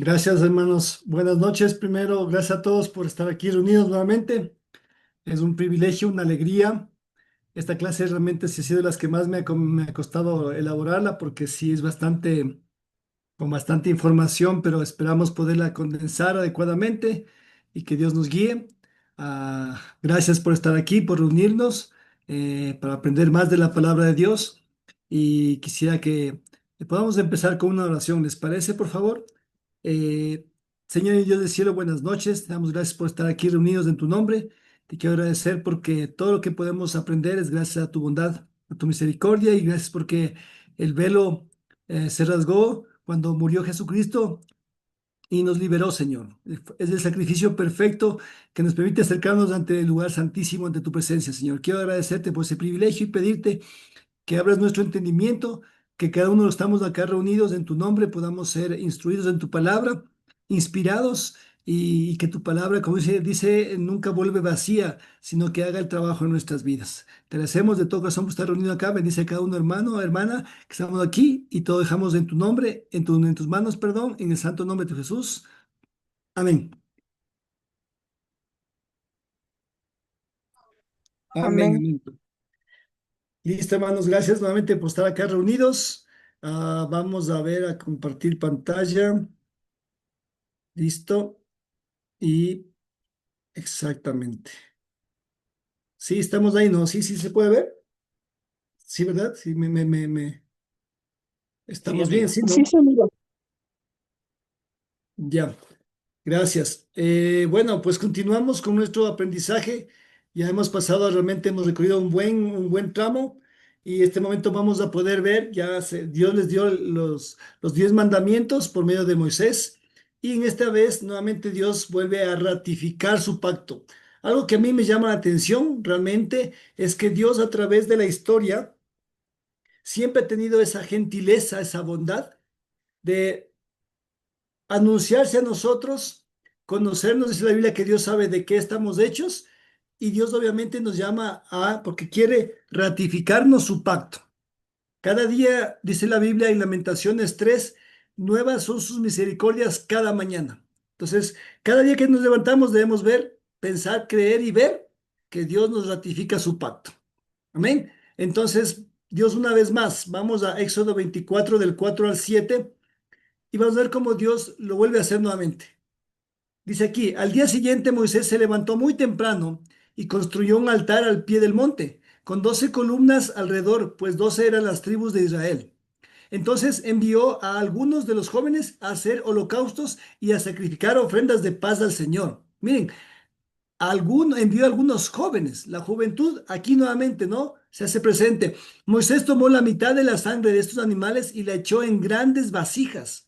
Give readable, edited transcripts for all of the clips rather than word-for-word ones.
Gracias, hermanos. Buenas noches. Primero, gracias a todos por estar aquí reunidos nuevamente. Es un privilegio, una alegría. Esta clase realmente sí ha sido de las que más me ha costado elaborarla porque sí es bastante, con bastante información, pero esperamos poderla condensar adecuadamente y que Dios nos guíe. Gracias por estar aquí, por reunirnos, para aprender más de la palabra de Dios. Y quisiera que podamos empezar con una oración. ¿Les parece, por favor? Eh, Señor y Dios del cielo, buenas noches. Te damos gracias por estar aquí reunidos en tu nombre. Te quiero agradecer porque todo lo que podemos aprender es gracias a tu bondad, a tu misericordia y gracias porque el velo se rasgó cuando murió Jesucristo y nos liberó, Señor. Es el sacrificio perfecto que nos permite acercarnos ante el lugar santísimo, ante tu presencia, Señor. Quiero agradecerte por ese privilegio y pedirte que abras nuestro entendimiento, que cada uno de los que estamos acá reunidos en tu nombre podamos ser instruidos en tu palabra, inspirados y que tu palabra, como dice, nunca vuelve vacía, sino que haga el trabajo en nuestras vidas. Te agradecemos de todo corazón por estar reunido acá. Bendice a cada uno, hermano, hermana, que estamos aquí y todo dejamos en tu nombre, en tus manos, perdón, en el santo nombre de Jesús. Amén. Amén, Amén. amén. Listo, hermanos, gracias nuevamente por estar acá reunidos. Vamos a ver, a compartir pantalla. Listo. Y exactamente. Sí, estamos ahí, ¿no? Sí, sí se puede ver. Sí, ¿verdad? Sí, Sí, estamos bien, amigo. sí, Sí, ¿no? sí, amigo. Ya, gracias. Bueno, pues continuamos con nuestro aprendizaje. Ya hemos pasado, realmente hemos recorrido un buen tramo y este momento vamos a poder ver, Dios les dio los 10 mandamientos por medio de Moisés y en esta vez nuevamente Dios vuelve a ratificar su pacto. Algo que a mí me llama la atención realmente es que Dios a través de la historia siempre ha tenido esa gentileza, esa bondad de anunciarse a nosotros, conocernos, dice la Biblia que Dios sabe de qué estamos hechos y Dios obviamente nos llama porque quiere ratificarnos su pacto. Cada día, dice la Biblia en Lamentaciones 3, nuevas son sus misericordias cada mañana. Entonces, cada día que nos levantamos debemos ver, pensar, creer y ver que Dios nos ratifica su pacto. Amén. Entonces, Dios una vez más, vamos a Éxodo 24 del 4 al 7 y vamos a ver cómo Dios lo vuelve a hacer nuevamente. Dice aquí, al día siguiente Moisés se levantó muy temprano y construyó un altar al pie del monte, con 12 columnas alrededor, pues 12 eran las tribus de Israel. Entonces envió a algunos de los jóvenes a hacer holocaustos y a sacrificar ofrendas de paz al Señor. Miren, envió a algunos jóvenes. La juventud aquí nuevamente, ¿no? Se hace presente. Moisés tomó la mitad de la sangre de estos animales y la echó en grandes vasijas.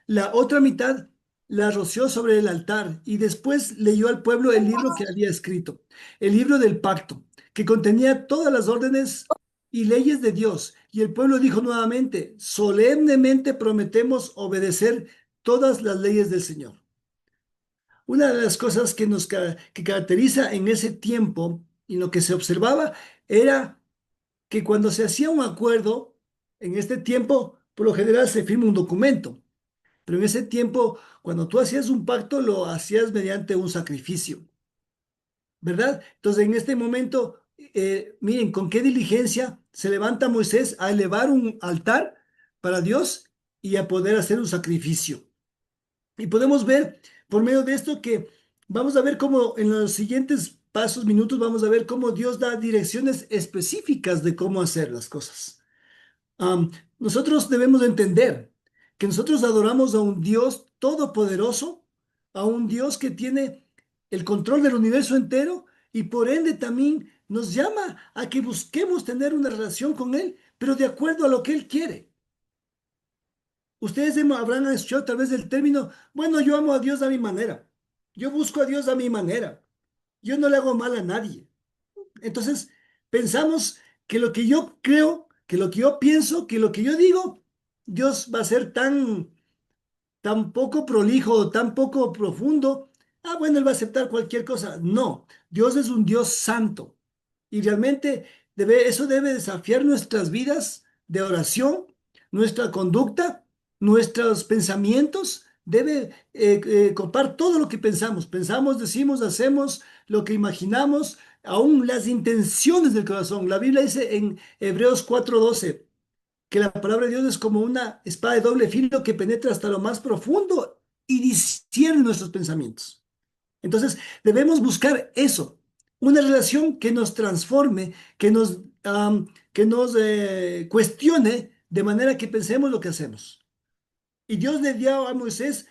La otra mitad la roció sobre el altar y después leyó al pueblo el libro que había escrito, el libro del pacto, que contenía todas las órdenes y leyes de Dios. Y el pueblo dijo nuevamente, solemnemente prometemos obedecer todas las leyes del Señor. Una de las cosas que caracteriza en ese tiempo y lo que se observaba era que cuando se hacía un acuerdo, en este tiempo, por lo general se firma un documento. Pero en ese tiempo, cuando tú hacías un pacto, lo hacías mediante un sacrificio, ¿verdad? Entonces, en este momento, miren, con qué diligencia se levanta Moisés a elevar un altar para Dios y a poder hacer un sacrificio. Y podemos ver por medio de esto que vamos a ver cómo en los siguientes pasos, minutos, vamos a ver cómo Dios da direcciones específicas de cómo hacer las cosas. Nosotros debemos entender que nosotros adoramos a un Dios todopoderoso, a un Dios que tiene el control del universo entero y por ende también nos llama a que busquemos tener una relación con Él, pero de acuerdo a lo que Él quiere. Ustedes habrán escuchado tal vez el término, bueno, yo amo a Dios a mi manera, yo busco a Dios a mi manera, yo no le hago mal a nadie. Entonces, pensamos que lo que yo creo, que lo que yo pienso, que lo que yo digo, Dios va a ser tan poco prolijo, tan poco profundo. Bueno, Él va a aceptar cualquier cosa. No, Dios es un Dios santo. Y realmente eso debe desafiar nuestras vidas de oración, nuestra conducta, nuestros pensamientos debe copar todo lo que pensamos. Pensamos, decimos, hacemos, lo que imaginamos, aún las intenciones del corazón. La Biblia dice en Hebreos 4:12 que la palabra de Dios es como una espada de doble filo que penetra hasta lo más profundo y discierne nuestros pensamientos. Entonces, debemos buscar eso, una relación que nos transforme, que nos cuestione de manera que pensemos lo que hacemos. Y Dios le dio a Moisés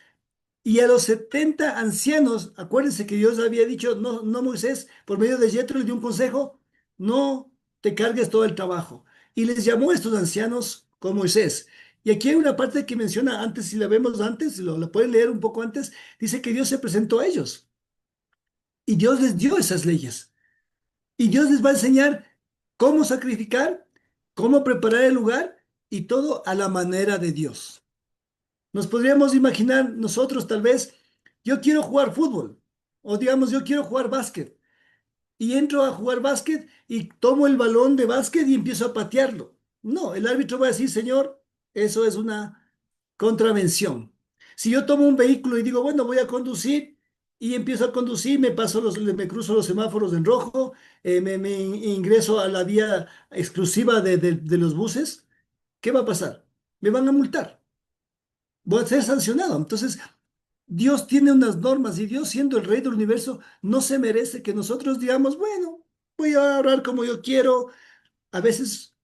y a los 70 ancianos, acuérdense que Dios había dicho, no, no Moisés, por medio de Yetro le dio un consejo, no te cargues todo el trabajo. Y les llamó a estos ancianos con Moisés. Y aquí hay una parte que menciona antes, si la vemos antes, si lo pueden leer un poco antes, dice que Dios se presentó a ellos y Dios les dio esas leyes. Y Dios les va a enseñar cómo sacrificar, cómo preparar el lugar y todo a la manera de Dios. Nos podríamos imaginar nosotros tal vez, yo quiero jugar fútbol o digamos yo quiero jugar básquet y entro a jugar básquet y tomo el balón de básquet y empiezo a patearlo. No, el árbitro va a decir, señor, eso es una contravención. Si yo tomo un vehículo y digo, bueno, voy a conducir y empiezo a conducir, me cruzo los semáforos en rojo, me ingreso a la vía exclusiva de los buses, ¿qué va a pasar? Me van a multar, voy a ser sancionado. Entonces, Dios tiene unas normas y Dios siendo el rey del universo no se merece que nosotros digamos, bueno, voy a orar como yo quiero. A veces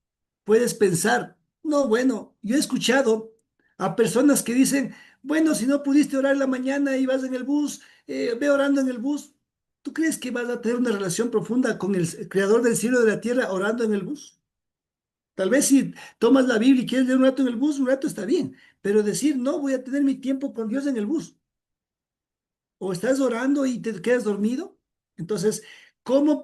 puedes pensar, no, bueno, yo he escuchado a personas que dicen, bueno, si no pudiste orar en la mañana y vas en el bus, ve orando en el bus. ¿Tú crees que vas a tener una relación profunda con el creador del cielo y de la tierra orando en el bus? Tal vez si tomas la Biblia y quieres leer un rato en el bus, un rato está bien, pero decir, no, voy a tener mi tiempo con Dios en el bus o estás orando y te quedas dormido. Entonces, ¿cómo,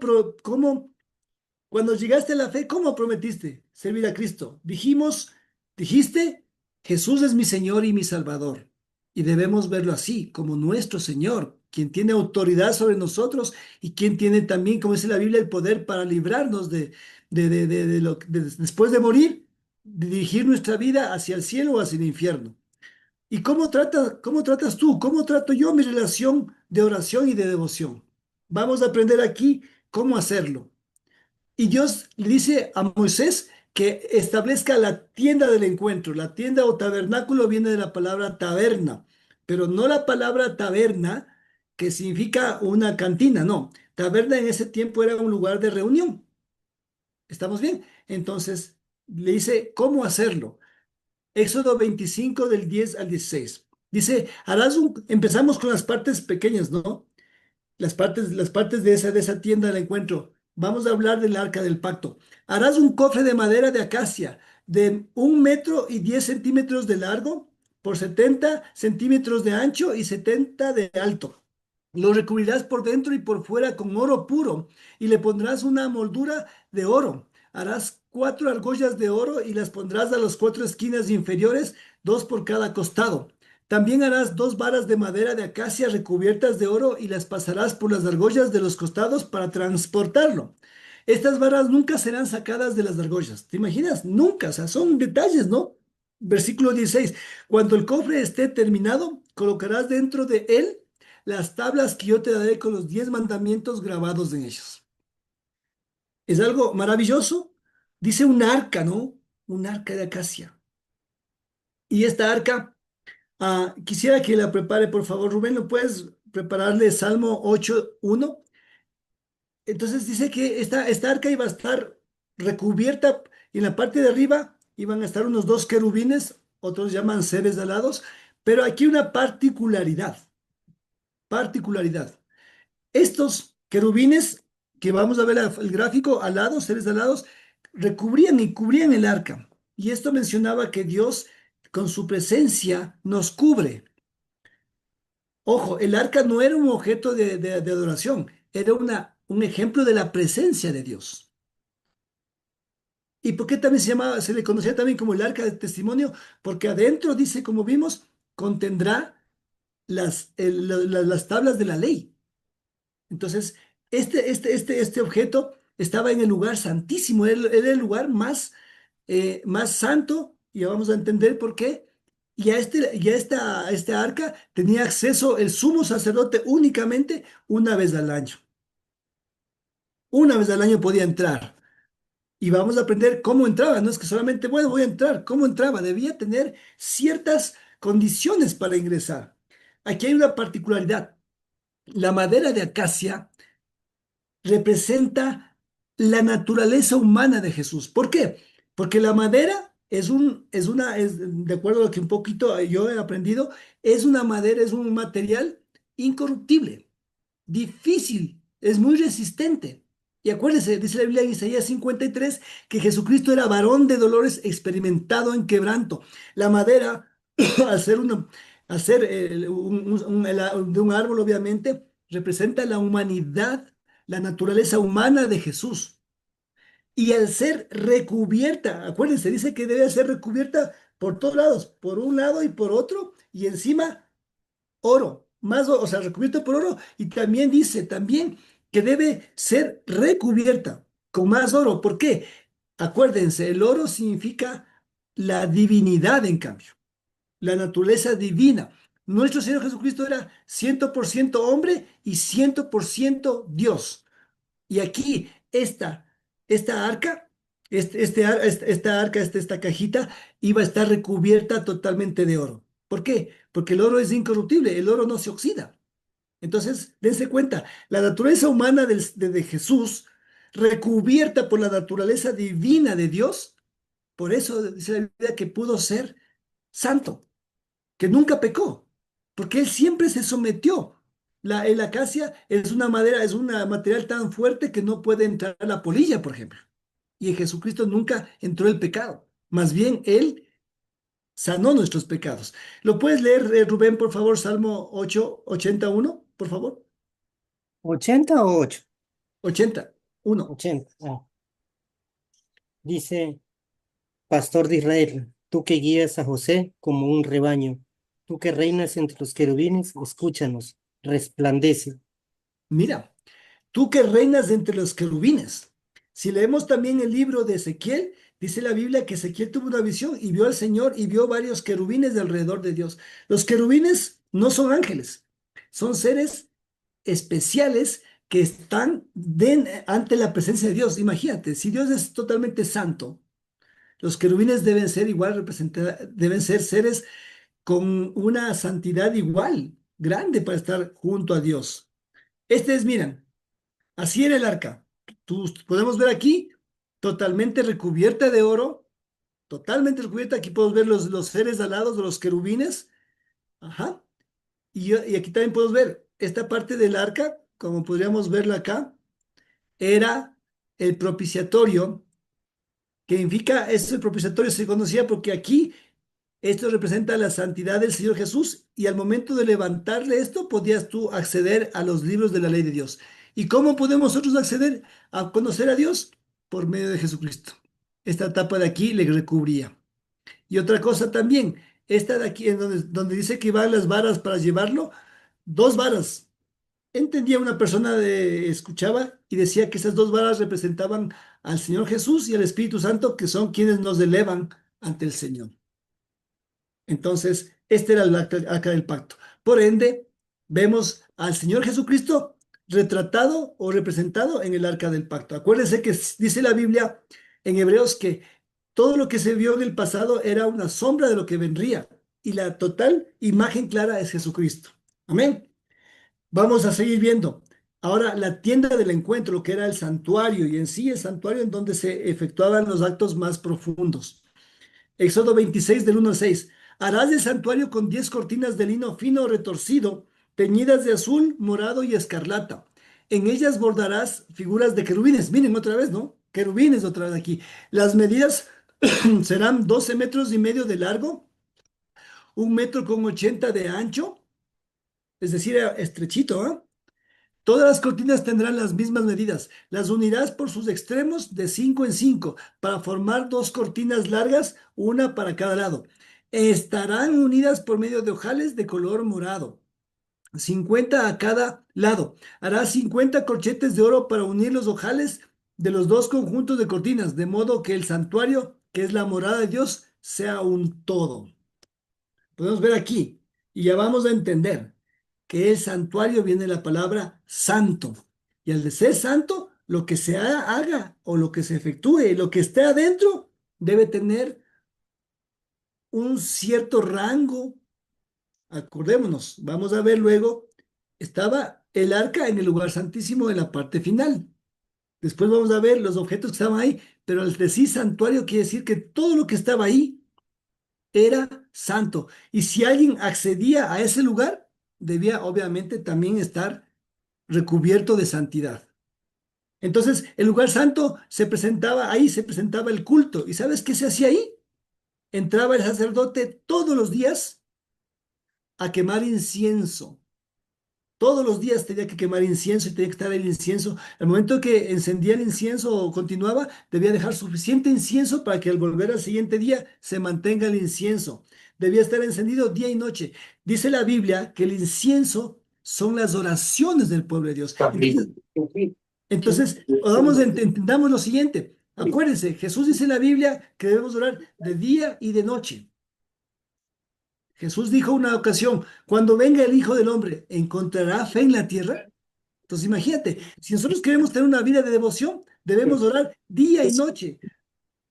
cuando llegaste a la fe, cómo prometiste servir a Cristo? Dijiste, Jesús es mi Señor y mi Salvador. Y debemos verlo así, como nuestro Señor, quien tiene autoridad sobre nosotros y quien tiene también, como dice la Biblia, el poder para librarnos después de morir, de dirigir nuestra vida hacia el cielo o hacia el infierno. ¿Y cómo tratas tú? ¿Cómo trato yo mi relación de oración y de devoción? Vamos a aprender aquí cómo hacerlo. Y Dios le dice a Moisés que establezca la tienda del encuentro. La tienda o tabernáculo viene de la palabra taberna, pero no la palabra taberna que significa una cantina, no. Taberna en ese tiempo era un lugar de reunión. ¿Estamos bien? Entonces le dice cómo hacerlo. Éxodo 25 del 10 al 16. Dice, empezamos con las partes pequeñas, ¿no? Las partes de esa tienda del encuentro. Vamos a hablar del arca del pacto. Harás un cofre de madera de acacia de 1 metro y 10 centímetros de largo por 70 centímetros de ancho y 70 de alto. Lo recubrirás por dentro y por fuera con oro puro y le pondrás una moldura de oro. Harás 4 argollas de oro y las pondrás a las 4 esquinas inferiores, dos por cada costado. También harás 2 varas de madera de acacia recubiertas de oro y las pasarás por las argollas de los costados para transportarlo. Estas varas nunca serán sacadas de las argollas. ¿Te imaginas? Nunca, o sea, son detalles, ¿no? Versículo 16. Cuando el cofre esté terminado, colocarás dentro de él las tablas que yo te daré con los 10 mandamientos grabados en ellos. Es algo maravilloso. Dice un arca, ¿no? Un arca de acacia. Y esta arca, quisiera que la prepare, por favor, Rubén, ¿lo puedes prepararle Salmo 8:1? Entonces dice que esta arca iba a estar recubierta y en la parte de arriba iban a estar unos dos querubines, otros llaman seres alados, pero aquí una particularidad. Estos querubines, que vamos a ver el gráfico, alados, seres alados, recubrían y cubrían el arca. Y esto mencionaba que Dios con su presencia nos cubre. Ojo, el arca no era un objeto de adoración, era un ejemplo de la presencia de Dios. ¿Y por qué también se le conocía también como el arca del testimonio? Porque adentro, dice, como vimos, contendrá las tablas de la ley. Entonces, este objeto estaba en el lugar santísimo, era el lugar más santo, y vamos a entender por qué, a esta arca tenía acceso el sumo sacerdote únicamente una vez al año. Una vez al año podía entrar. Y vamos a aprender cómo entraba. No es que solamente, bueno, voy a entrar. ¿Cómo entraba? Debía tener ciertas condiciones para ingresar. Aquí hay una particularidad. La madera de acacia representa la naturaleza humana de Jesús. ¿Por qué? Porque la madera de acuerdo a lo que un poquito yo he aprendido, es una madera, es un material incorruptible, difícil, es muy resistente. Y acuérdense, dice la Biblia en Isaías 53 que Jesucristo era varón de dolores, experimentado en quebranto. La madera, al ser, al ser de un árbol, obviamente, representa la humanidad, la naturaleza humana de Jesús. Y al ser recubierta, acuérdense, dice que debe ser recubierta por todos lados, por un lado y por otro, y encima oro, o sea, recubierto por oro, y también dice también que debe ser recubierta con más oro. ¿Por qué? Acuérdense, el oro significa la divinidad, en cambio, la naturaleza divina. Nuestro Señor Jesucristo era 100% hombre y 100% Dios. Y aquí esta arca, esta cajita iba a estar recubierta totalmente de oro. ¿Por qué? Porque el oro es incorruptible, el oro no se oxida. Entonces, dense cuenta, la naturaleza humana de Jesús, recubierta por la naturaleza divina de Dios, por eso dice la Biblia que pudo ser santo, que nunca pecó, porque él siempre se sometió. El acacia es una madera, es un material tan fuerte que no puede entrar la polilla, por ejemplo. Y en Jesucristo nunca entró el pecado. Más bien, él sanó nuestros pecados. ¿Lo puedes leer, Rubén, por favor, Salmo 8, 81, por favor? 80 o 8. 81. 80. Dice, Pastor de Israel, tú que guías a José como un rebaño, tú que reinas entre los querubines, escúchanos, resplandece. Mira, tú que reinas de entre los querubines. Si leemos también el libro de Ezequiel, dice la Biblia que Ezequiel tuvo una visión y vio al Señor y vio varios querubines de alrededor de Dios. Los querubines no son ángeles, son seres especiales que están ante la presencia de Dios. Imagínate, si Dios es totalmente santo, los querubines deben ser igual representados, deben ser seres con una santidad igual, grande para estar junto a Dios. Miren, así era el arca. Podemos ver aquí, totalmente recubierta de oro, totalmente recubierta. Aquí podemos ver los seres alados de los querubines. Ajá. Y aquí también podemos ver esta parte del arca, como podríamos verla acá, era el propiciatorio, que significa, ese propiciatorio se conocía porque aquí esto representa la santidad del Señor Jesús y al momento de levantarle esto podías tú acceder a los libros de la ley de Dios. ¿Y cómo podemos nosotros acceder a conocer a Dios? Por medio de Jesucristo. Esta tapa de aquí le recubría. Y otra cosa también, esta de aquí, en donde dice que van las varas para llevarlo, dos varas. Entendía una persona escuchaba y decía que esas dos varas representaban al Señor Jesús y al Espíritu Santo, que son quienes nos elevan ante el Señor. Entonces, este era el acta del pacto. Por ende, vemos al Señor Jesucristo retratado o representado en el arca del pacto. Acuérdense que dice la Biblia en Hebreos que todo lo que se vio en el pasado era una sombra de lo que vendría y la total imagen clara es Jesucristo. Amén. Vamos a seguir viendo. Ahora, la tienda del encuentro, lo que era el santuario y en sí el santuario en donde se efectuaban los actos más profundos. Éxodo 26 del 1 al 6. Harás el santuario con 10 cortinas de lino fino retorcido, teñidas de azul, morado y escarlata. En ellas bordarás figuras de querubines. Miren otra vez, ¿no? Querubines otra vez aquí. Las medidas serán 12,5 metros de largo, 1,80 m de ancho, es decir, estrechito, ¿ah? Todas las cortinas tendrán las mismas medidas. Las unirás por sus extremos de 5 en 5 para formar dos cortinas largas, una para cada lado. Estarán unidas por medio de ojales de color morado, 50 a cada lado. Harás 50 corchetes de oro para unir los ojales de los dos conjuntos de cortinas, de modo que el santuario, que es la morada de Dios, sea un todo. Podemos ver aquí y ya vamos a entender que el santuario viene de la palabra santo. Y al de ser santo, lo que se haga o lo que se efectúe, lo que esté adentro, debe tener un cierto rango. Acordémonos, vamos a ver luego, estaba el arca en el lugar santísimo en la parte final. Después vamos a ver los objetos que estaban ahí, pero al decir santuario quiere decir que todo lo que estaba ahí era santo. Y si alguien accedía a ese lugar, debía obviamente también estar recubierto de santidad. Entonces, el lugar santo se presentaba ahí, se presentaba el culto. ¿Y sabes qué se hacía ahí? Entraba el sacerdote todos los días a quemar incienso. Todos los días tenía que quemar incienso y tenía que estar el incienso. Al momento que encendía el incienso o continuaba, debía dejar suficiente incienso para que al volver al siguiente día se mantenga el incienso. Debía estar encendido día y noche. Dice la Biblia que el incienso son las oraciones del pueblo de Dios. Entonces, entendamos lo siguiente. Acuérdense, Jesús dice en la Biblia que debemos orar de día y de noche. Jesús dijo una ocasión, cuando venga el Hijo del Hombre, ¿encontrará fe en la tierra? Entonces imagínate, si nosotros queremos tener una vida de devoción, debemos orar día y noche.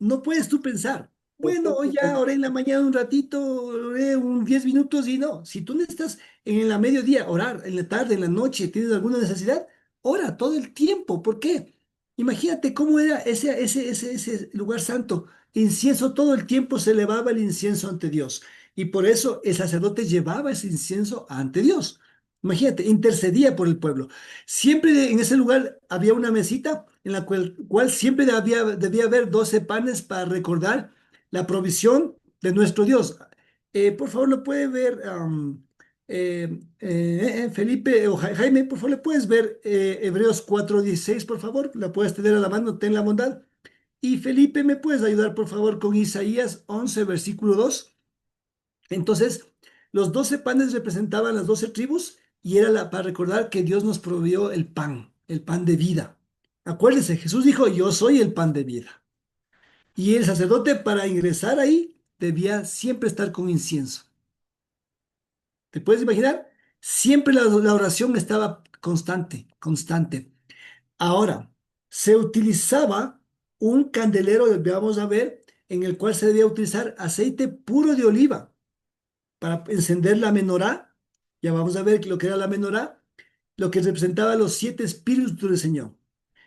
No puedes tú pensar, bueno, hoy ya oré en la mañana un ratito, oré un 10 minutos y no. Si tú necesitas en la mediodía orar, en la tarde, en la noche, tienes alguna necesidad, ora todo el tiempo. ¿Por qué? Imagínate cómo era ese lugar santo. Incienso todo el tiempo se elevaba el incienso ante Dios. Y por eso el sacerdote llevaba ese incienso ante Dios. Imagínate, intercedía por el pueblo. Siempre en ese lugar había una mesita en la cual siempre debía haber 12 panes para recordar la provisión de nuestro Dios. Por favor, lo puede ver, Felipe o Jaime, por favor, le puedes ver Hebreos 4:16, por favor, la puedes tener a la mano, ten la bondad. Y Felipe, ¿me puedes ayudar, por favor, con Isaías 11, versículo 2? Entonces, los 12 panes representaban las 12 tribus y era para recordar que Dios nos proveyó el pan de vida. Acuérdense, Jesús dijo, yo soy el pan de vida. Y el sacerdote para ingresar ahí debía siempre estar con incienso. ¿Te puedes imaginar? Siempre la oración estaba constante, constante. Ahora, se utilizaba un candelero, vamos a ver, en el cual se debía utilizar aceite puro de oliva para encender la menorá. Ya vamos a ver lo que era la menorá, lo que representaba los 7 espíritus del Señor.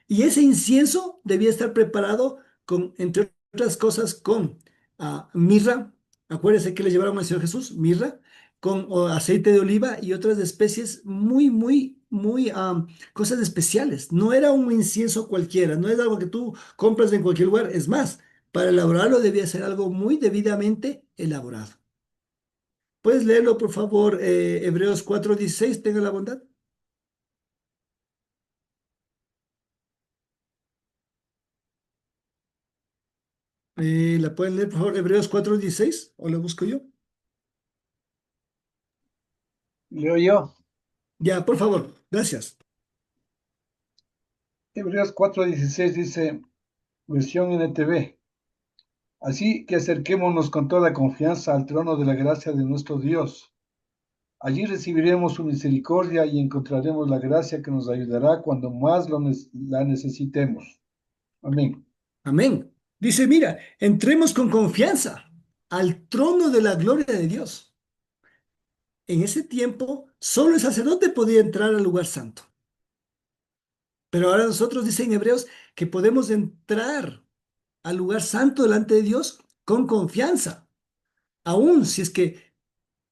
Y ese incienso debía estar preparado con, entre otras cosas, con mirra. Acuérdense que le llevaron al Señor Jesús, mirra, con aceite de oliva y otras especies cosas especiales. No era un incienso cualquiera, no es algo que tú compras en cualquier lugar. Es más, para elaborarlo debía ser algo muy debidamente elaborado. ¿Puedes leerlo, por favor, Hebreos 4:16, tenga la bondad? ¿La pueden leer, por favor, Hebreos 4:16? ¿O la busco yo? Leo yo, Ya, por favor, gracias. Hebreos 4:16 dice, versión NTV. Así que acerquémonos con toda confianza al trono de la gracia de nuestro Dios. Allí recibiremos su misericordia y encontraremos la gracia que nos ayudará cuando más la necesitemos. Amén. Amén. Dice, mira, entremos con confianza al trono de la gloria de Dios. En ese tiempo, solo el sacerdote podía entrar al lugar santo. Pero ahora nosotros, dicen Hebreos, que podemos entrar al lugar santo delante de Dios con confianza. Aún si es que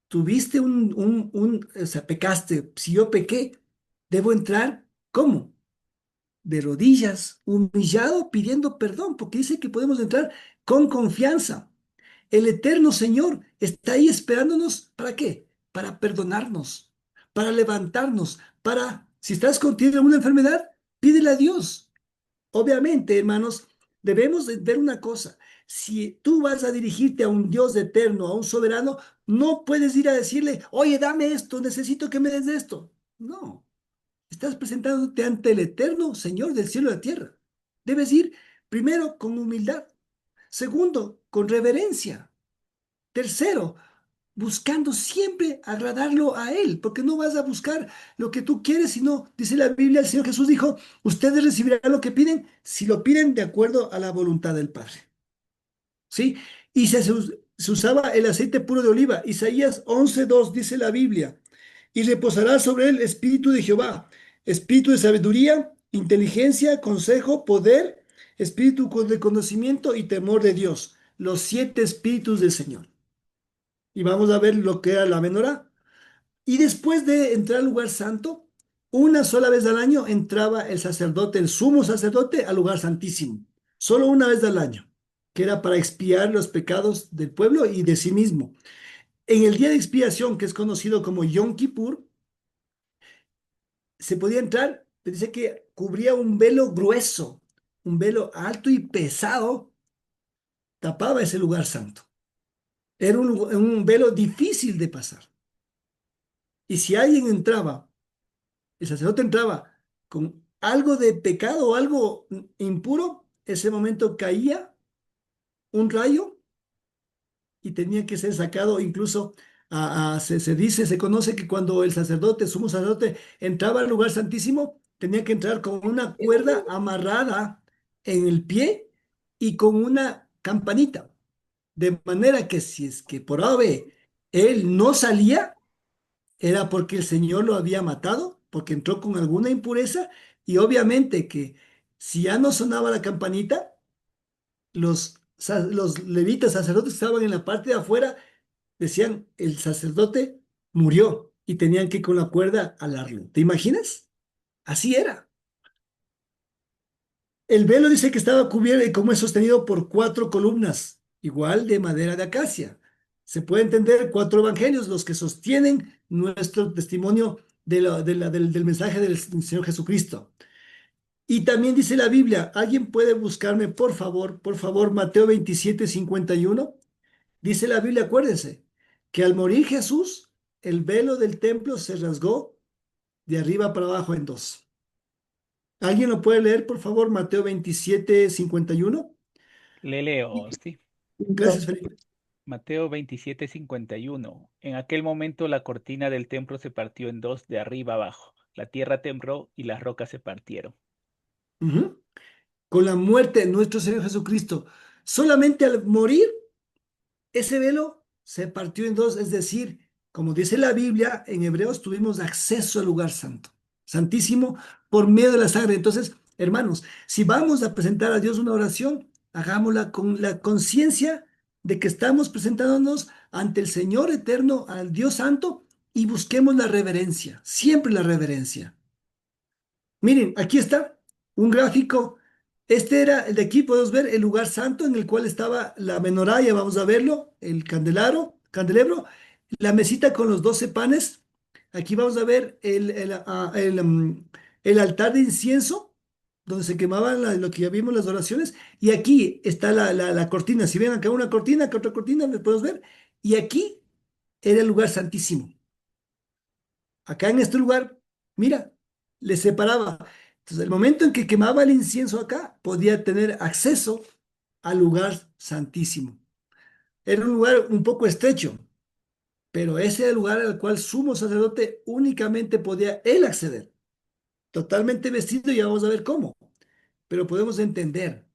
tuviste o sea, pecaste, si yo pequé, debo entrar, ¿cómo? De rodillas, humillado, pidiendo perdón, porque dice que podemos entrar con confianza. El eterno Señor está ahí esperándonos, ¿para qué? Para perdonarnos, para levantarnos, si estás contigo en una enfermedad, pídele a Dios. Obviamente, hermanos, debemos de ver una cosa. Si tú vas a dirigirte a un Dios eterno, a un soberano, no puedes ir a decirle, oye, dame esto, necesito que me des esto. No, estás presentándote ante el eterno Señor del cielo y la tierra. Debes ir primero con humildad, segundo, con reverencia, tercero, buscando siempre agradarlo a Él, porque no vas a buscar lo que tú quieres, sino, dice la Biblia, el Señor Jesús dijo, ustedes recibirán lo que piden si lo piden de acuerdo a la voluntad del Padre. ¿Sí? Y se usaba el aceite puro de oliva. Isaías 11:2 dice la Biblia, y reposará sobre él espíritu de Jehová, espíritu de sabiduría, inteligencia, consejo, poder, espíritu de conocimiento y temor de Dios, los 7 espíritus del Señor. Y vamos a ver lo que era la menorá. Y después de entrar al lugar santo, una sola vez al año entraba el sacerdote, el sumo sacerdote, al lugar santísimo. Solo una vez al año, que era para expiar los pecados del pueblo y de sí mismo. En el día de expiación, que es conocido como Yom Kippur, se podía entrar, pero dice que cubría un velo grueso, un velo alto y pesado, tapaba ese lugar santo. Era un velo difícil de pasar. Y si alguien entraba, el sacerdote entraba con algo de pecado o algo impuro, ese momento caía un rayo y tenía que ser sacado incluso, se dice, se conoce que cuando el sacerdote, sumo sacerdote, entraba al lugar santísimo, tenía que entrar con una cuerda amarrada en el pie y con una campanita, de manera que si es que por ave él no salía, era porque el Señor lo había matado, porque entró con alguna impureza, y obviamente que si ya no sonaba la campanita, los levitas sacerdotes que estaban en la parte de afuera decían, el sacerdote murió y tenían que con la cuerda alarlo. ¿Te imaginas? Así era. El velo dice que estaba cubierto y como es sostenido por 4 columnas, igual de madera de acacia. Se puede entender 4 evangelios, los que sostienen nuestro testimonio del mensaje del Señor Jesucristo. Y también dice la Biblia, ¿alguien puede buscarme, por favor, Mateo 27:51? Dice la Biblia, acuérdense, que al morir Jesús, el velo del templo se rasgó de arriba para abajo en dos. ¿Alguien lo puede leer, por favor, Mateo 27:51? Le leo, sí. Gracias, Felipe. Mateo 27:51. En aquel momento la cortina del templo se partió en dos de arriba abajo. La tierra tembló y las rocas se partieron. Ujú. Con la muerte de nuestro Señor Jesucristo, solamente al morir, ese velo se partió en dos, es decir, como dice la Biblia, en Hebreos tuvimos acceso al lugar santo, santísimo, por medio de la sangre. Entonces, hermanos, si vamos a presentar a Dios una oración, hagámosla con la conciencia de que estamos presentándonos ante el Señor eterno, al Dios santo, y busquemos la reverencia, siempre la reverencia. Miren, aquí está un gráfico. Este era el de aquí, podemos ver el lugar santo en el cual estaba la menorá, ya vamos a verlo, el candelabro, la mesita con los 12 panes. Aquí vamos a ver el altar de incienso, donde se quemaban lo que ya vimos, las oraciones. Y aquí está la cortina. Si ven acá una cortina, acá otra cortina, ¿me podemos ver? Y aquí era el lugar santísimo. Acá en este lugar, mira, le separaba. Entonces, el momento en que quemaba el incienso acá, podía tener acceso al lugar santísimo. Era un lugar un poco estrecho, pero ese era el lugar al cual sumo sacerdote únicamente podía él acceder. Totalmente vestido, y ya vamos a ver cómo. Pero podemos entender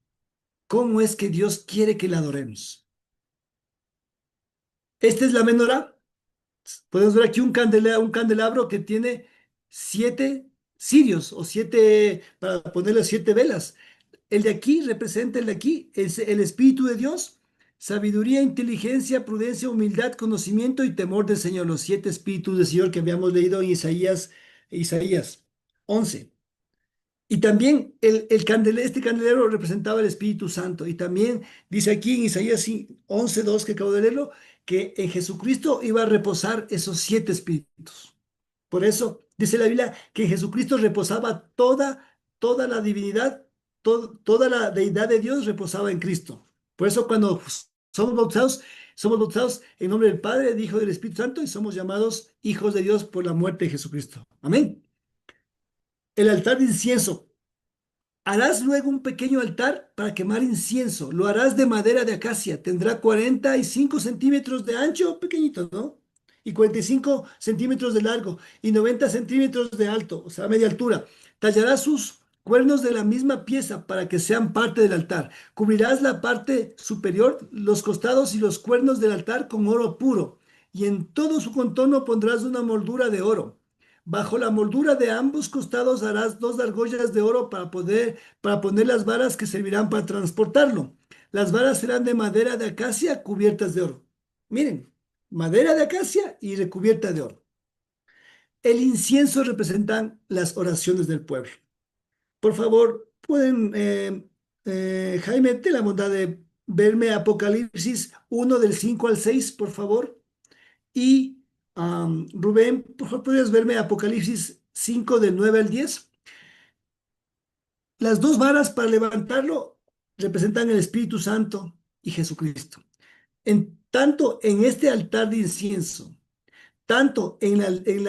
cómo es que Dios quiere que le adoremos. Esta es la menorá. Podemos ver aquí un candelabro que tiene 7 cirios o para ponerle 7 velas. El de aquí representa el de aquí, es el Espíritu de Dios, sabiduría, inteligencia, prudencia, humildad, conocimiento y temor del Señor, los 7 espíritus del Señor que habíamos leído en Isaías 11. Y también este candelero representaba el Espíritu Santo. Y también dice aquí en Isaías 11:2 que acabo de leerlo, que en Jesucristo iba a reposar esos 7 espíritus. Por eso dice la Biblia que en Jesucristo reposaba toda la divinidad, toda la deidad de Dios reposaba en Cristo. Por eso cuando somos bautizados en nombre del Padre, del Hijo y del Espíritu Santo, y somos llamados hijos de Dios por la muerte de Jesucristo. Amén. El altar de incienso. Harás luego un pequeño altar para quemar incienso. Lo harás de madera de acacia. Tendrá 45 centímetros de ancho, pequeñito, ¿no? Y 45 centímetros de largo y 90 centímetros de alto, o sea, media altura. Tallarás sus cuernos de la misma pieza para que sean parte del altar. Cubrirás la parte superior, los costados y los cuernos del altar con oro puro. Y en todo su contorno pondrás una moldura de oro. Bajo la moldura de ambos costados harás dos argollas de oro para poner las varas que servirán para transportarlo. Las varas serán de madera de acacia cubiertas de oro. Miren, madera de acacia y recubierta de oro. El incienso representan las oraciones del pueblo. Por favor, pueden, Jaime, ten la bondad de verme Apocalipsis 1 del 5 al 6, por favor. Y Rubén, por favor, ¿podrías verme Apocalipsis 5 del 9 al 10? Las dos varas para levantarlo representan el Espíritu Santo y Jesucristo. En tanto en este altar de incienso, tanto en el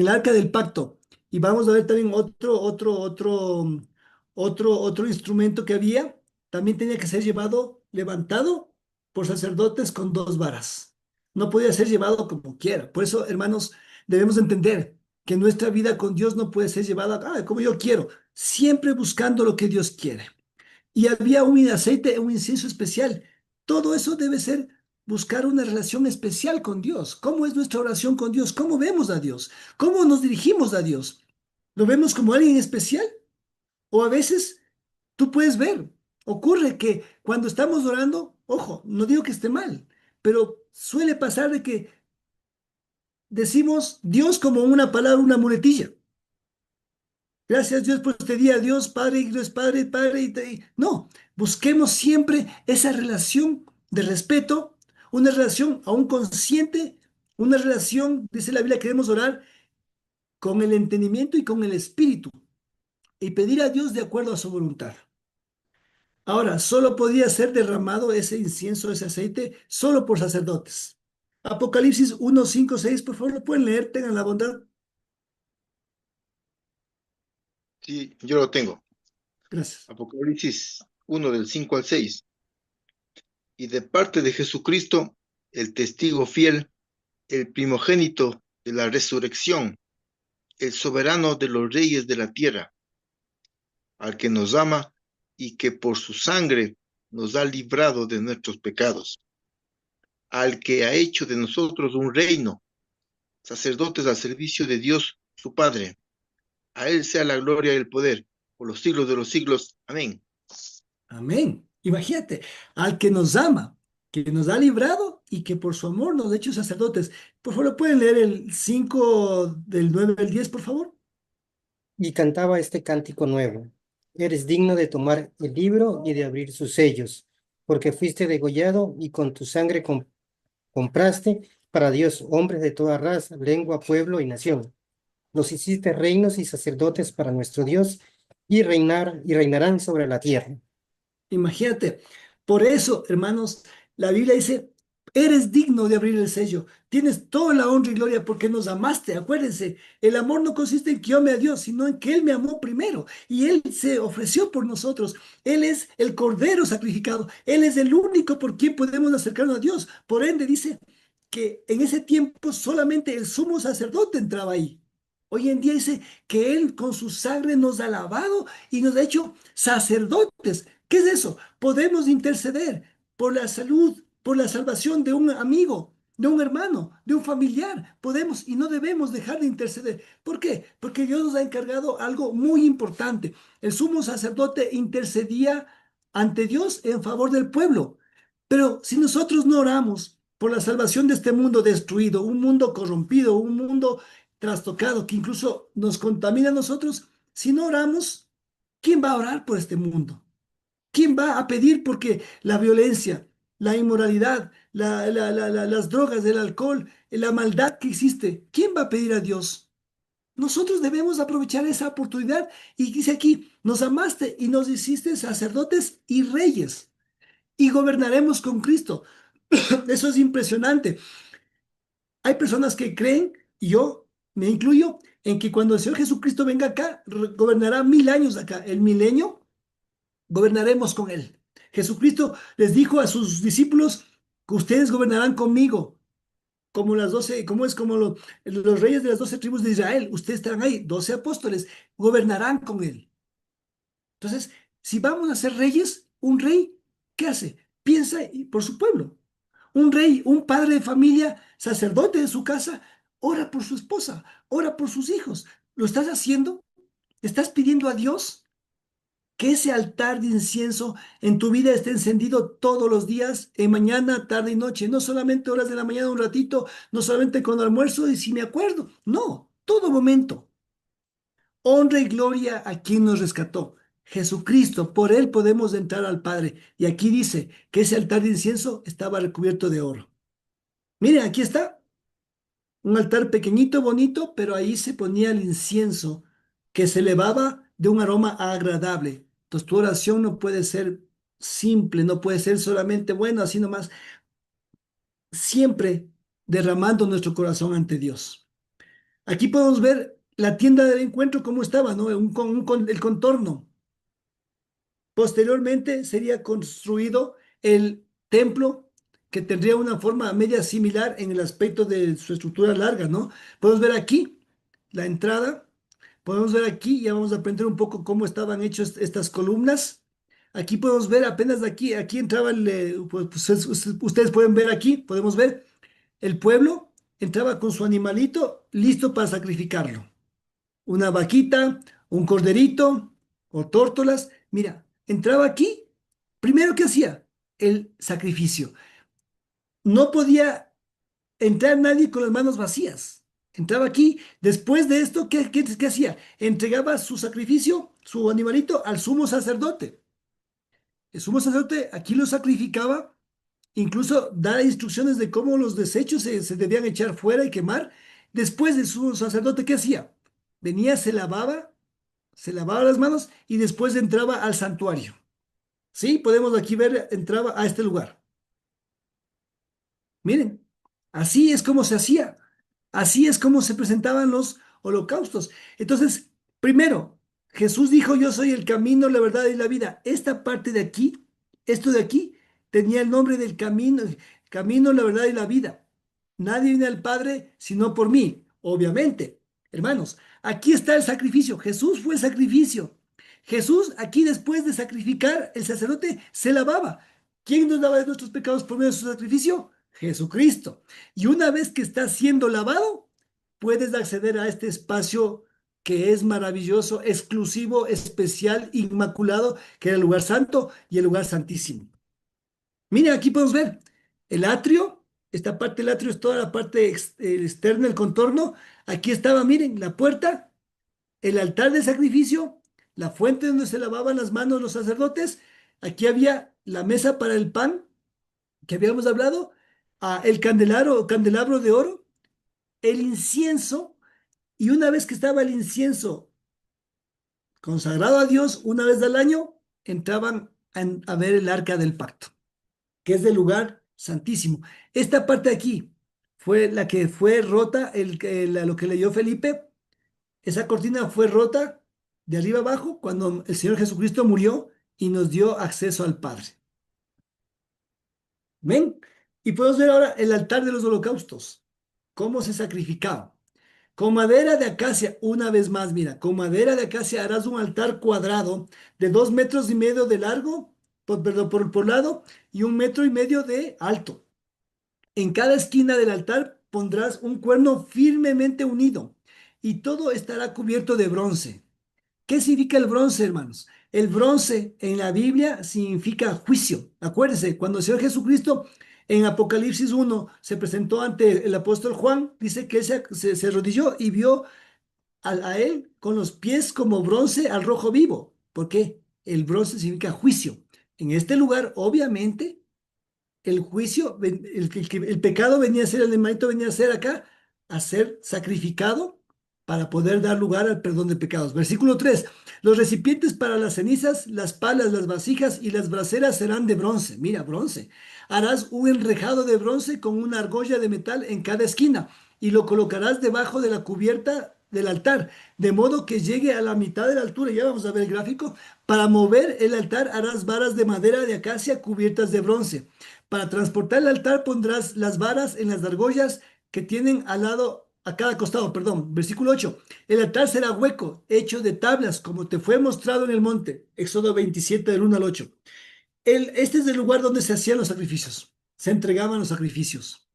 arca del pacto. Y vamos a ver también otro instrumento que había. También tenía que ser llevado, levantado por sacerdotes con dos varas. No podía ser llevado como quiera. Por eso, hermanos, debemos entender que nuestra vida con Dios no puede ser llevada como yo quiero, siempre buscando lo que Dios quiere. Y había un aceite, un incienso especial. Todo eso debe ser buscar una relación especial con Dios. ¿Cómo es nuestra oración con Dios? ¿Cómo vemos a Dios? ¿Cómo nos dirigimos a Dios? ¿Lo vemos como alguien especial? O a veces tú puedes ver, ocurre que cuando estamos orando, ojo, no digo que esté mal, pero suele pasar de que decimos Dios como una palabra, una muletilla. Gracias Dios por este día, Dios, Padre, y Dios, Padre, Padre. No, busquemos siempre esa relación de respeto, una relación aún consciente, una relación, dice la Biblia, queremos orar con el entendimiento y con el espíritu y pedir a Dios de acuerdo a su voluntad. Ahora, solo podía ser derramado ese incienso, ese aceite, solo por sacerdotes. Apocalipsis 1, 5, 6, por favor, lo pueden leer, tengan la bondad. Sí, yo lo tengo. Gracias. Apocalipsis 1 del 5 al 6. Y de parte de Jesucristo, el testigo fiel, el primogénito de la resurrección, el soberano de los reyes de la tierra, al que nos ama y que por su sangre nos ha librado de nuestros pecados, al que ha hecho de nosotros un reino, sacerdotes al servicio de Dios su Padre. A él sea la gloria y el poder por los siglos de los siglos. Amén. Amén. Imagínate, al que nos ama, que nos ha librado y que por su amor nos ha hecho sacerdotes. Por favor, ¿pueden leer el 5 del 9 al 10, por favor? Y cantaba este cántico nuevo. Eres digno de tomar el libro y de abrir sus sellos, porque fuiste degollado y con tu sangre compraste para Dios hombres de toda raza, lengua, pueblo y nación. Los hiciste reinos y sacerdotes para nuestro Dios y reinarán sobre la tierra. Imagínate. Por eso, hermanos, la Biblia dice, eres digno de abrir el sello. Tienes toda la honra y gloria porque nos amaste. Acuérdense, el amor no consiste en que yo ame a Dios, sino en que Él me amó primero y Él se ofreció por nosotros. Él es el Cordero sacrificado. Él es el único por quien podemos acercarnos a Dios. Por ende, dice que en ese tiempo solamente el sumo sacerdote entraba ahí. Hoy en día dice que Él con su sangre nos ha lavado y nos ha hecho sacerdotes. ¿Qué es eso? Podemos interceder por la salud, por la salvación de un amigo, de un hermano, de un familiar. Podemos y no debemos dejar de interceder. ¿Por qué? Porque Dios nos ha encargado algo muy importante. El sumo sacerdote intercedía ante Dios en favor del pueblo. Pero si nosotros no oramos por la salvación de este mundo destruido, un mundo corrompido, un mundo trastocado que incluso nos contamina a nosotros, si no oramos, ¿quién va a orar por este mundo? ¿Quién va a pedir porque la violencia, la inmoralidad, las drogas, el alcohol, la maldad que existe, quién va a pedir a Dios? Nosotros debemos aprovechar esa oportunidad y dice aquí, nos amaste y nos hiciste sacerdotes y reyes y gobernaremos con Cristo. Eso es impresionante. Hay personas que creen, y yo me incluyo, en que cuando el Señor Jesucristo venga acá, gobernará 1000 años acá. El milenio gobernaremos con Él. Jesucristo les dijo a sus discípulos que ustedes gobernarán conmigo, como las 12, como es como los reyes de las 12 tribus de Israel. Ustedes estarán ahí, 12 apóstoles, gobernarán con Él. Entonces, si vamos a ser reyes, un rey, ¿qué hace? Piensa por su pueblo. Un rey, un padre de familia, sacerdote de su casa, ora por su esposa, ora por sus hijos. ¿Lo estás haciendo? ¿Estás pidiendo a Dios que ese altar de incienso en tu vida esté encendido todos los días, en mañana, tarde y noche? No solamente horas de la mañana un ratito, no solamente con almuerzo y si me acuerdo. No, todo momento. Honra y gloria a quien nos rescató. Jesucristo, por él podemos entrar al Padre. Y aquí dice que ese altar de incienso estaba recubierto de oro. Miren, aquí está, un altar pequeñito, bonito, pero ahí se ponía el incienso que se elevaba de un aroma agradable. Entonces tu oración no puede ser simple, no puede ser solamente bueno, así nomás, siempre derramando nuestro corazón ante Dios. Aquí podemos ver la tienda del encuentro, cómo estaba, ¿no? El contorno. Posteriormente sería construido el templo que tendría una forma media similar en el aspecto de su estructura larga, ¿no? Podemos ver aquí la entrada, podemos ver aquí, ya vamos a aprender un poco cómo estaban hechas estas columnas. Aquí podemos ver apenas de aquí, aquí entraba ustedes pueden ver aquí, podemos ver el pueblo entraba con su animalito listo para sacrificarlo, una vaquita, un corderito o tórtolas. Mira, entraba aquí, primero ¿qué hacía? El sacrificio. No podía entrar nadie con las manos vacías. Entraba aquí, después de esto, ¿qué hacía? Entregaba su sacrificio, su animalito, al sumo sacerdote. El sumo sacerdote aquí lo sacrificaba, incluso da instrucciones de cómo los desechos se debían echar fuera y quemar. Después el sumo sacerdote, ¿qué hacía? Venía, se lavaba las manos y después entraba al santuario. Sí, podemos aquí ver, entraba a este lugar. Miren, así es como se hacía, así es como se presentaban los holocaustos. Entonces, primero, Jesús dijo, yo soy el camino, la verdad y la vida. Esta parte de aquí, esto de aquí, tenía el nombre del camino, la verdad y la vida. Nadie viene al Padre sino por mí, obviamente. Hermanos, aquí está el sacrificio. Jesús fue el sacrificio. Jesús, aquí después de sacrificar, el sacerdote se lavaba. ¿Quién nos lava de nuestros pecados por medio de su sacrificio? Jesucristo. Y una vez que estás siendo lavado, puedes acceder a este espacio que es maravilloso, exclusivo, especial, inmaculado, que era el lugar santo y el lugar santísimo. Miren, aquí podemos ver el atrio. Esta parte del atrio es toda la parte externa, el contorno. Aquí estaba, miren, la puerta, el altar de sacrificio, la fuente donde se lavaban las manos los sacerdotes. Aquí había la mesa para el pan que habíamos hablado, el candelabro de oro, el incienso, y una vez que estaba el incienso consagrado a Dios, una vez al año, entraban a ver el arca del pacto, que es del lugar santísimo. Esta parte de aquí fue la que fue rota, lo que leyó Felipe, esa cortina fue rota de arriba abajo cuando el Señor Jesucristo murió y nos dio acceso al Padre. ¿Ven? Y podemos ver ahora el altar de los holocaustos, cómo se sacrificaba. Con madera de acacia, una vez más, mira, con madera de acacia harás un altar cuadrado de 2,5 metros de largo, perdón, por lado, y 1,5 metros de alto. En cada esquina del altar pondrás un cuerno firmemente unido, y todo estará cubierto de bronce. ¿Qué significa el bronce, hermanos? El bronce en la Biblia significa juicio. Acuérdense, cuando el Señor Jesucristo en Apocalipsis 1 se presentó ante el apóstol Juan, dice que él se arrodilló y vio a él con los pies como bronce al rojo vivo. ¿Por qué? El bronce significa juicio. En este lugar, obviamente, el juicio, el pecado venía a ser, el animalito venía a ser acá, a ser sacrificado para poder dar lugar al perdón de pecados. Versículo 3. Los recipientes para las cenizas, las palas, las vasijas y las braseras serán de bronce. Mira, bronce. Harás un enrejado de bronce con una argolla de metal en cada esquina y lo colocarás debajo de la cubierta del altar, de modo que llegue a la mitad de la altura. Ya vamos a ver el gráfico. Para mover el altar harás varas de madera de acacia cubiertas de bronce. Para transportar el altar pondrás las varas en las argollas que tienen al lado, a cada costado, perdón. Versículo 8. El altar será hueco, hecho de tablas, como te fue mostrado en el monte. Éxodo 27, del 1 al 8. Este es el lugar donde se hacían los sacrificios. Se entregaban los sacrificios.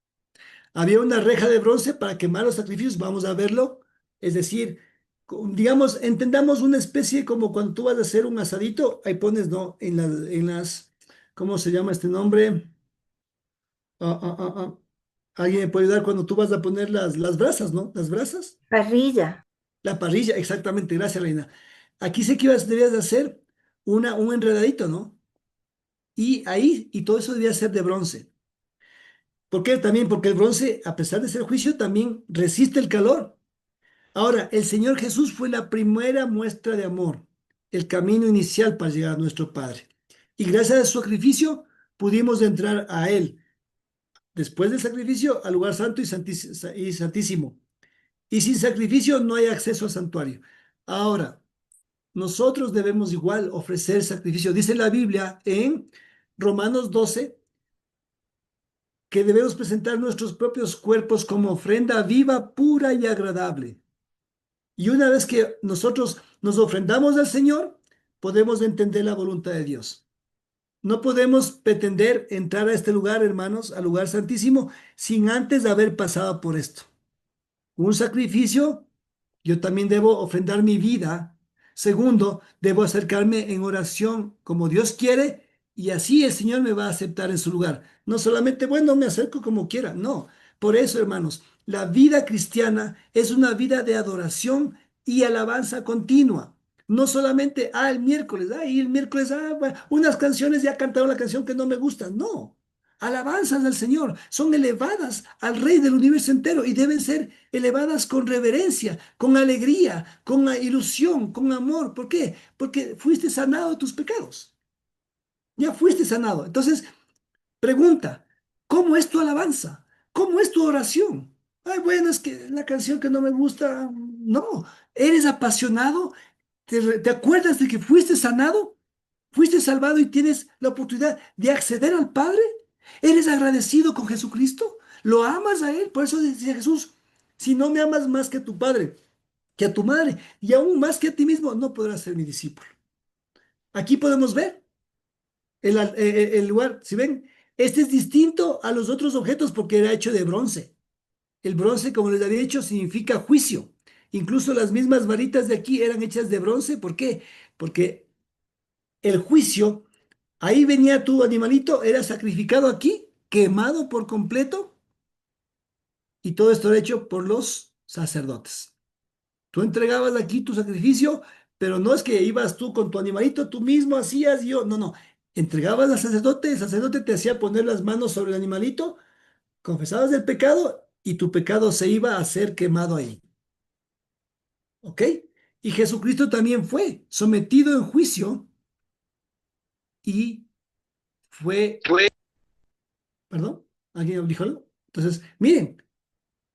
Había una reja de bronce para quemar los sacrificios, vamos a verlo. Es decir, digamos, entendamos una especie como cuando tú vas a hacer un asadito, ahí pones, ¿no? ¿Cómo se llama este nombre? Ah, ah, ah, ah. Alguien me puede ayudar cuando tú vas a poner las brasas, ¿no? Las brasas. Parrilla. La parrilla, exactamente, gracias, Reina. Aquí sé que debías de hacer un enredadito, ¿no? Y todo eso debía ser de bronce. ¿Por qué? También porque el bronce, a pesar de ser juicio, también resiste el calor. Ahora, el Señor Jesús fue la primera muestra de amor, el camino inicial para llegar a nuestro Padre. Y gracias a su sacrificio pudimos entrar a Él, después del sacrificio, al lugar santo y santísimo. Y sin sacrificio no hay acceso al santuario. Ahora, nosotros debemos igual ofrecer sacrificio. Dice la Biblia en Romanos 12 que debemos presentar nuestros propios cuerpos como ofrenda viva, pura y agradable. Y una vez que nosotros nos ofrendamos al Señor, podemos entender la voluntad de Dios. No podemos pretender entrar a este lugar, hermanos, al lugar santísimo, sin antes haber pasado por esto. Un sacrificio, yo también debo ofrendar mi vida. Segundo, debo acercarme en oración como Dios quiere y así el Señor me va a aceptar en su lugar. No solamente, bueno, me acerco como quiera, no. Por eso, hermanos, la vida cristiana es una vida de adoración y alabanza continua. No solamente, el miércoles, bueno, unas canciones ya cantaron la canción que no me gusta. No. Alabanzas al Señor son elevadas al Rey del universo entero y deben ser elevadas con reverencia, con alegría, con ilusión, con amor. ¿Por qué? Porque fuiste sanado de tus pecados. Ya fuiste sanado. Entonces, pregunta, ¿cómo es tu alabanza? ¿Cómo es tu oración? Ay, bueno, es que la canción que no me gusta, no. ¿Eres apasionado? ¿Te acuerdas de que fuiste sanado? ¿Fuiste salvado y tienes la oportunidad de acceder al Padre? ¿Eres agradecido con Jesucristo? ¿Lo amas a Él? Por eso decía Jesús, si no me amas más que a tu padre, que a tu madre, y aún más que a ti mismo, no podrás ser mi discípulo. Aquí podemos ver el lugar, si ven, este es distinto a los otros objetos porque era hecho de bronce. El bronce, como les había dicho, significa juicio. Incluso las mismas varitas de aquí eran hechas de bronce. ¿Por qué? Porque el juicio, ahí venía tu animalito, era sacrificado aquí, quemado por completo, y todo esto era hecho por los sacerdotes. Tú entregabas aquí tu sacrificio, pero no es que ibas tú con tu animalito, tú mismo hacías yo, no, no. Entregabas al sacerdote, el sacerdote te hacía poner las manos sobre el animalito, confesabas el pecado y tu pecado se iba a ser quemado ahí. ¿Ok? Y Jesucristo también fue sometido en juicio y fue, perdón, ¿alguien dijo algo? Entonces, miren,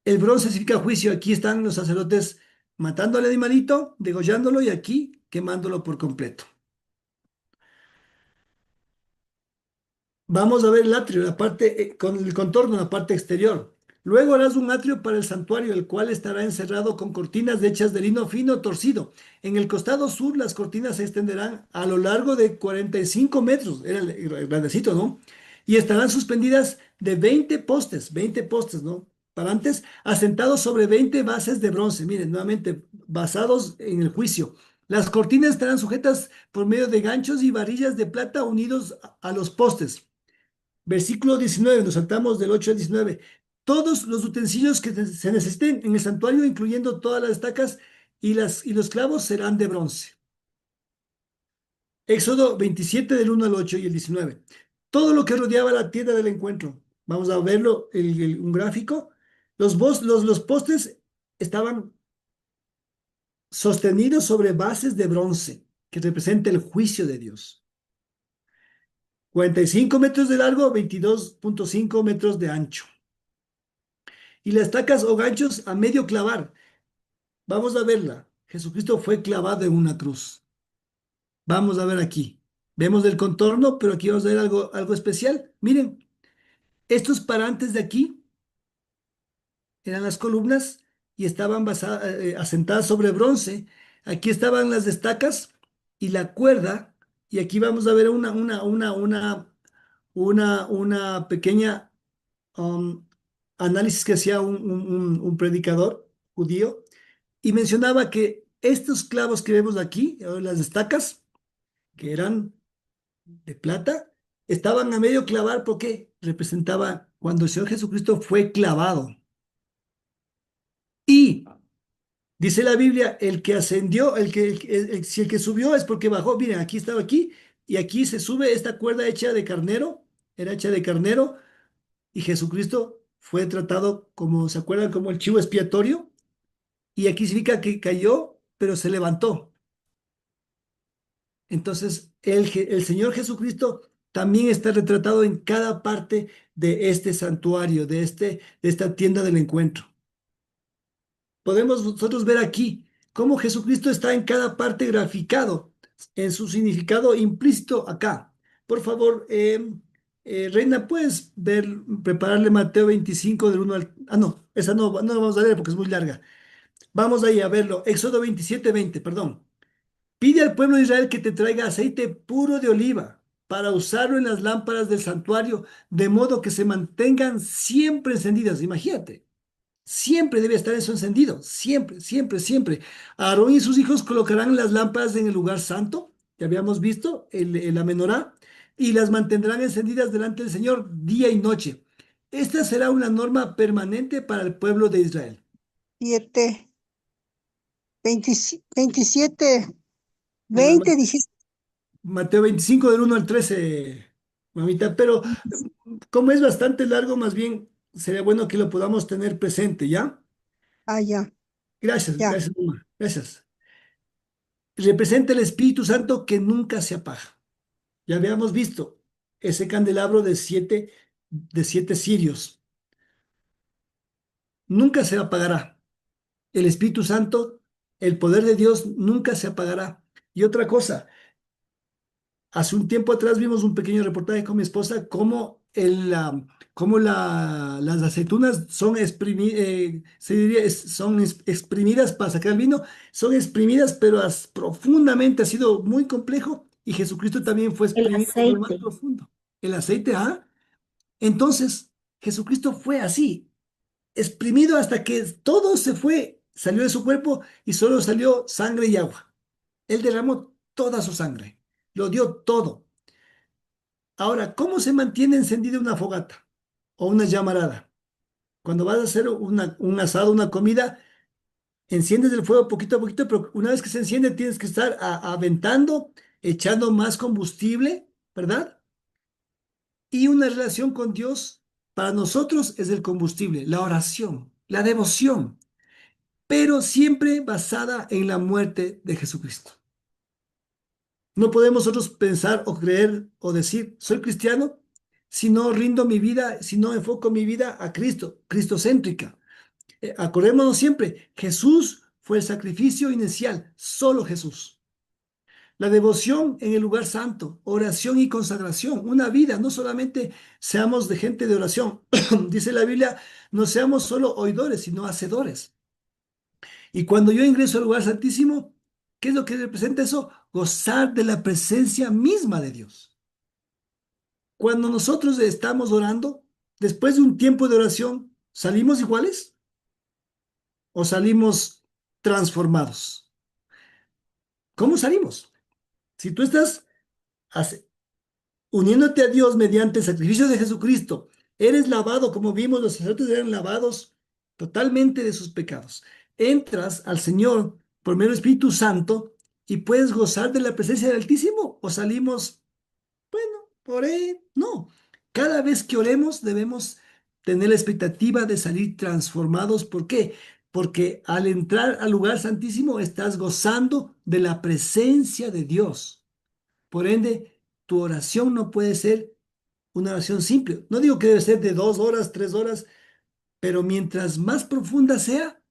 el bronce significa juicio. Aquí están los sacerdotes matando al animalito, degollándolo y aquí quemándolo por completo. Vamos a ver el atrio, la parte, con el contorno, la parte exterior. Luego harás un atrio para el santuario, el cual estará encerrado con cortinas hechas de lino fino torcido. En el costado sur, las cortinas se extenderán a lo largo de 45 metros. Era grandecito, ¿no? Y estarán suspendidas de 20 postes, ¿no? Parantes, asentados sobre 20 bases de bronce. Miren, nuevamente, basados en el juicio. Las cortinas estarán sujetas por medio de ganchos y varillas de plata unidos a los postes. Versículo 19, nos saltamos del 8 al 19. Todos los utensilios que se necesiten en el santuario, incluyendo todas las estacas y los clavos, serán de bronce. Éxodo 27 del 1 al 8 y el 19. Todo lo que rodeaba la tienda del encuentro. Vamos a verlo, un gráfico. Los postes estaban sostenido sobre bases de bronce, que representa el juicio de Dios. 45 metros de largo, 22,5 metros de ancho. Y las estacas o ganchos a medio clavar. Vamos a verla. Jesucristo fue clavado en una cruz. Vamos a ver aquí. Vemos el contorno, pero aquí vamos a ver algo especial. Miren, estos parantes de aquí eran las columnas y estaban asentadas sobre bronce. Aquí estaban las estacas y la cuerda. Y aquí vamos a ver una pequeña um, análisis que hacía un predicador judío y mencionaba que estos clavos que vemos aquí, las estacas, que eran de plata, estaban a medio clavar porque representaba cuando el Señor Jesucristo fue clavado. Y dice la Biblia, el que ascendió, si el que subió es porque bajó. Miren, aquí estaba aquí y aquí se sube esta cuerda hecha de carnero, era hecha de carnero y Jesucristo fue tratado como, ¿se acuerdan? Como el chivo expiatorio. Y aquí significa que cayó, pero se levantó. Entonces, el Señor Jesucristo también está retratado en cada parte de este santuario, de esta tienda del encuentro. Podemos nosotros ver aquí cómo Jesucristo está en cada parte graficado, en su significado implícito acá. Por favor, Reina, ¿puedes prepararle Mateo 25 del 1 al... Ah, no, esa no la vamos a leer porque es muy larga. Vamos ahí a verlo. Éxodo 27:20, perdón. Pide al pueblo de Israel que te traiga aceite puro de oliva para usarlo en las lámparas del santuario, de modo que se mantengan siempre encendidas. Imagínate, siempre debe estar eso encendido, siempre, siempre, siempre. Aarón y sus hijos colocarán las lámparas en el lugar santo, que habíamos visto, la menorá, y las mantendrán encendidas delante del Señor día y noche. Esta será una norma permanente para el pueblo de Israel. 7, 27, Perdón, 20, dijiste. Mateo 25 del 1 al 13, mamita, pero como es bastante largo, más bien sería bueno que lo podamos tener presente, ¿ya? Ah, ya, Gracias, ya. gracias, mamá, gracias. Representa el Espíritu Santo que nunca se apaga. Ya habíamos visto ese candelabro de siete cirios. Nunca se apagará. El Espíritu Santo, el poder de Dios nunca se apagará. Y otra cosa, hace un tiempo atrás vimos un pequeño reportaje con mi esposa cómo las aceitunas son, son exprimidas para sacar el vino, son exprimidas, pero profundamente ha sido muy complejo y Jesucristo también fue El exprimido por lo más aceite. profundo. El aceite, ¿ah? Entonces, Jesucristo fue así, exprimido hasta que todo se fue, salió de su cuerpo y solo salió sangre y agua. Él derramó toda su sangre, lo dio todo. Ahora, ¿cómo se mantiene encendida una fogata o una llamarada? Cuando vas a hacer un asado, una comida, enciendes el fuego poquito a poquito, pero una vez que se enciende tienes que estar aventando, echando más combustible, ¿verdad? Y una relación con Dios para nosotros es el combustible, la oración, la devoción, pero siempre basada en la muerte de Jesucristo. No podemos nosotros pensar o creer o decir, soy cristiano, si no rindo mi vida, si no enfoco mi vida a Cristo, cristocéntrica. Acordémonos siempre, Jesús fue el sacrificio inicial, solo Jesús. La devoción en el lugar santo, oración y consagración, una vida, no solamente seamos de gente de oración. Dice la Biblia, no seamos solo oidores, sino hacedores. Y cuando yo ingreso al lugar santísimo, ¿qué es lo que representa eso? Gozar de la presencia misma de Dios. Cuando nosotros estamos orando, después de un tiempo de oración, ¿salimos iguales o salimos transformados? ¿Cómo salimos? Si tú estás uniéndote a Dios mediante el sacrificio de Jesucristo, eres lavado, como vimos, los sacerdotes eran lavados totalmente de sus pecados. Entras al Señor por medio del Espíritu Santo y puedes gozar de la presencia del Altísimo o salimos, bueno, oré. No, cada vez que oremos debemos tener la expectativa de salir transformados. ¿Por qué? porque al entrar al lugar santísimo estás gozando de la presencia de Dios. Por ende, tu oración no puede ser una oración simple. No digo que debe ser de 2 horas, 3 horas, pero mientras más profunda sea,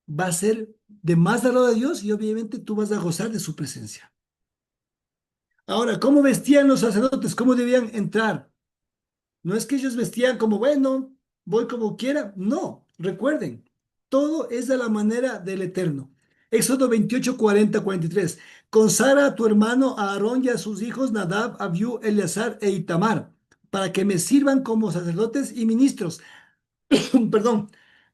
va a ser de más agrado a Dios y obviamente tú vas a gozar de su presencia. Ahora, ¿cómo vestían los sacerdotes? ¿Cómo debían entrar? No es que ellos vestían como, bueno, voy como quiera. No, recuerden, todo es de la manera del Eterno. Éxodo 28, 40, 43. Consagra a tu hermano Aarón y a sus hijos Nadab, Abiú, Eleazar e Itamar, para que me sirvan como sacerdotes y ministros. Perdón.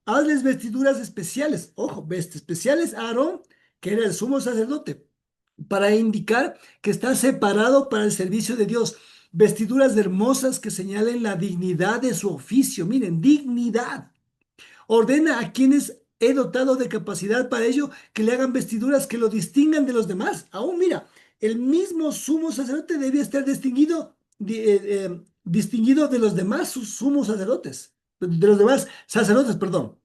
Hazles vestiduras especiales. Ojo, especiales a Aarón, que era el sumo sacerdote, para indicar que está separado para el servicio de Dios. Vestiduras hermosas que señalen la dignidad de su oficio. Miren, dignidad. Ordena a quienes he dotado de capacidad para ello que le hagan vestiduras que lo distingan de los demás. Aún mira, el mismo sumo sacerdote debía estar distinguido de los demás sus sumos sacerdotes, de los demás sacerdotes, perdón,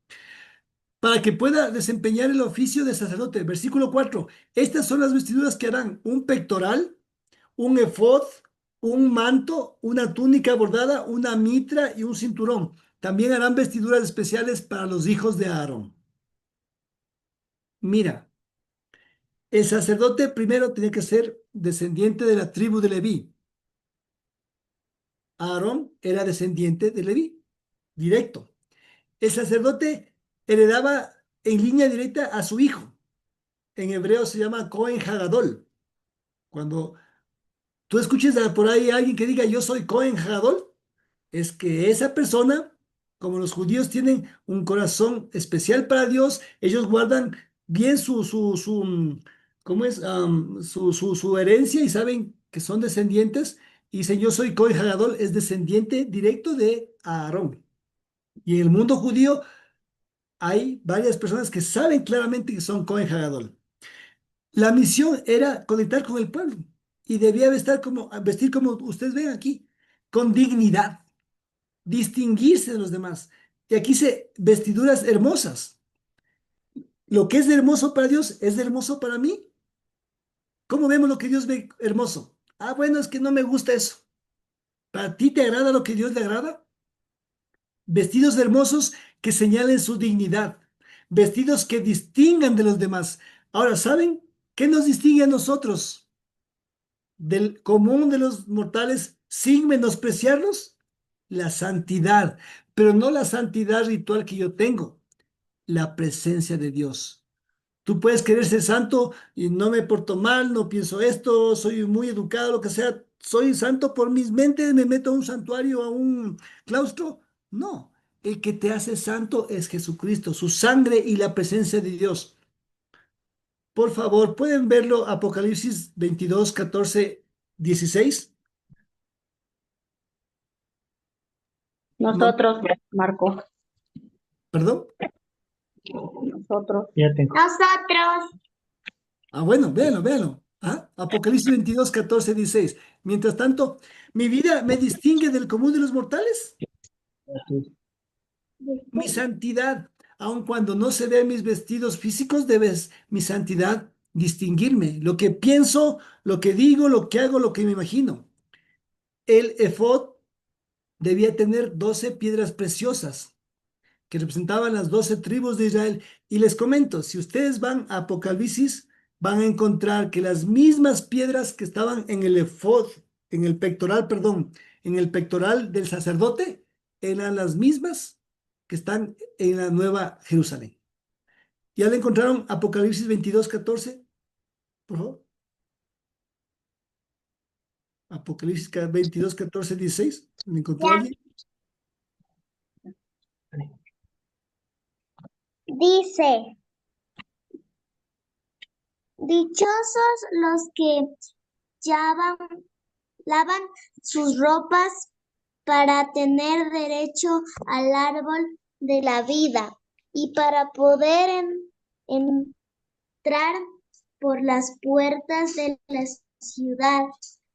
para que pueda desempeñar el oficio de sacerdote. Versículo 4. Estas son las vestiduras que harán: un pectoral, un efod, un manto, una túnica bordada, una mitra y un cinturón. También harán vestiduras especiales para los hijos de Aarón. Mira, el sacerdote primero tenía que ser descendiente de la tribu de Leví. Aarón era descendiente de Leví, directo. El sacerdote heredaba en línea directa a su hijo. En hebreo se llama Cohen Hagadol. Cuando tú escuches por ahí a alguien que diga yo soy Cohen Hagadol, es que esa persona, como los judíos tienen un corazón especial para Dios, ellos guardan bien ¿cómo es? Su herencia y saben que son descendientes. Y dicen, yo soy Cohen Hagadol, es descendiente directo de Aarón. Y en el mundo judío hay varias personas que saben claramente que son Cohen Hagadol. La misión era conectar con el pueblo y debía vestir como ustedes ven aquí, con dignidad, distinguirse de los demás. Y aquí se vestiduras hermosas. Lo que es hermoso para Dios es hermoso para mí. ¿Cómo vemos lo que Dios ve hermoso? Ah, bueno, es que no me gusta eso. ¿Para ti te agrada lo que Dios le agrada? Vestidos hermosos que señalen su dignidad. Vestidos que distingan de los demás. Ahora, ¿saben qué nos distingue a nosotros del común de los mortales sin menospreciarlos? La santidad, pero no la santidad ritual que yo tengo, la presencia de Dios. Tú puedes querer ser santo y no me porto mal, no pienso esto, soy muy educado, lo que sea, soy santo por mis mentes, me meto a un santuario, a un claustro. No, el que te hace santo es Jesucristo, su sangre y la presencia de Dios. Por favor, ¿pueden verlo? Apocalipsis 22, 14, 16. No, Nosotros, Marco. ¿perdón? Nosotros. Ya tengo. Nosotros. Ah, bueno, véanlo, véanlo. ¿Ah? Apocalipsis 22, 14, 16. Mientras tanto, ¿mi vida me distingue del común de los mortales? Mi santidad, aun cuando no se vean mis vestidos físicos, debes mi santidad distinguirme. Lo que pienso, lo que digo, lo que hago, lo que me imagino. El efod debía tener 12 piedras preciosas que representaban las 12 tribus de Israel. Y les comento, si ustedes van a Apocalipsis, van a encontrar que las mismas piedras que estaban en el efod, en el pectoral, perdón, en el pectoral del sacerdote, eran las mismas que están en la Nueva Jerusalén. ¿Ya le encontraron Apocalipsis 22, 14? Por favor. Apocalipsis 22, 14, 16. ¿Me encontró alguien? Dice, dichosos los que lavan sus ropas para tener derecho al árbol de la vida y para poder entrar por las puertas de la ciudad.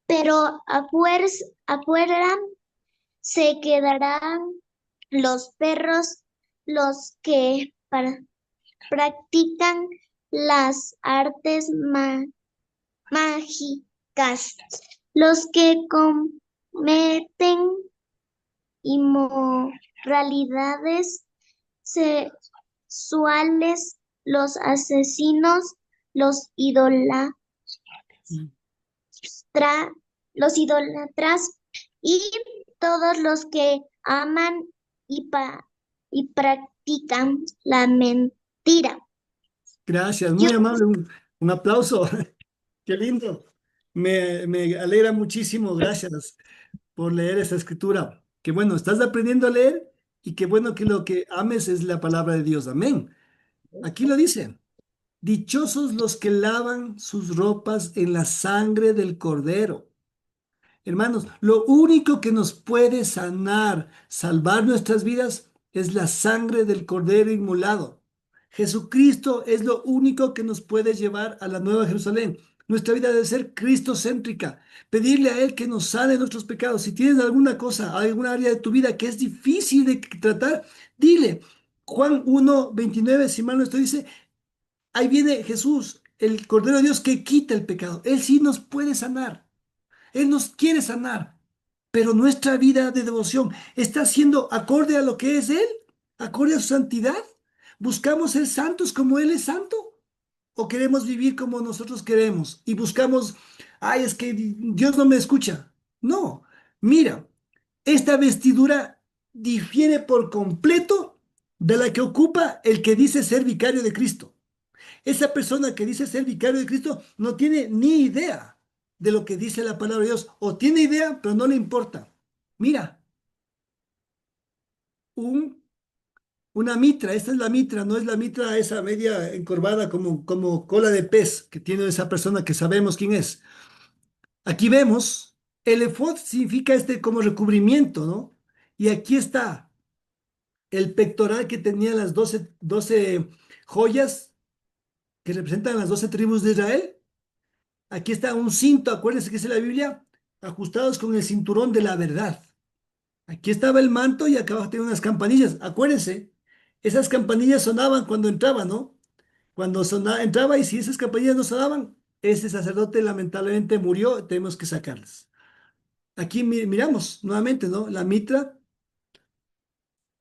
Pero afuera se quedarán los perros, los que practican las artes mágicas, los que cometen inmoralidades sexuales, los asesinos, los los idólatras y todos los que aman y practican la mentira. Gracias, Yo muy amable. Un aplauso. Qué lindo. Me alegra muchísimo. Gracias por leer esta escritura. Qué bueno, estás aprendiendo a leer y qué bueno que lo que ames es la palabra de Dios. Amén. Aquí lo dice. Dichosos los que lavan sus ropas en la sangre del Cordero. Hermanos, lo único que nos puede sanar, salvar nuestras vidas, es la sangre del Cordero inmolado. Jesucristo es lo único que nos puede llevar a la Nueva Jerusalén. Nuestra vida debe ser cristocéntrica. Pedirle a Él que nos sane nuestros pecados. Si tienes alguna cosa, alguna área de tu vida que es difícil de tratar, dile. Juan 1:29, si mal no estoy, dice, ahí viene Jesús, el Cordero de Dios que quita el pecado. Él sí nos puede sanar. Él nos quiere sanar, pero nuestra vida de devoción está siendo acorde a lo que es Él, acorde a su santidad. ¿Buscamos ser santos como Él es santo? ¿O queremos vivir como nosotros queremos? Y buscamos, ay, es que Dios no me escucha. No, mira, esta vestidura difiere por completo de la que ocupa el que dice ser vicario de Cristo. Esa persona que dice ser vicario de Cristo no tiene ni idea de lo que dice la palabra de Dios, o tiene idea, pero no le importa. Mira, un, una mitra, esta es la mitra, no es la mitra esa media encorvada como cola de pez que tiene esa persona que sabemos quién es. Aquí vemos, el efod significa este como recubrimiento, ¿no? Y aquí está el pectoral que tenía las 12 joyas que representan las 12 tribus de Israel. Aquí está un cinto, acuérdense que es la Biblia, ajustados con el cinturón de la verdad. Aquí estaba el manto y acá abajo tenía unas campanillas. Acuérdense, esas campanillas sonaban cuando entraba, ¿no? Cuando entraba y si esas campanillas no sonaban, ese sacerdote lamentablemente murió, tenemos que sacarlas. Aquí miramos nuevamente, ¿no? La mitra,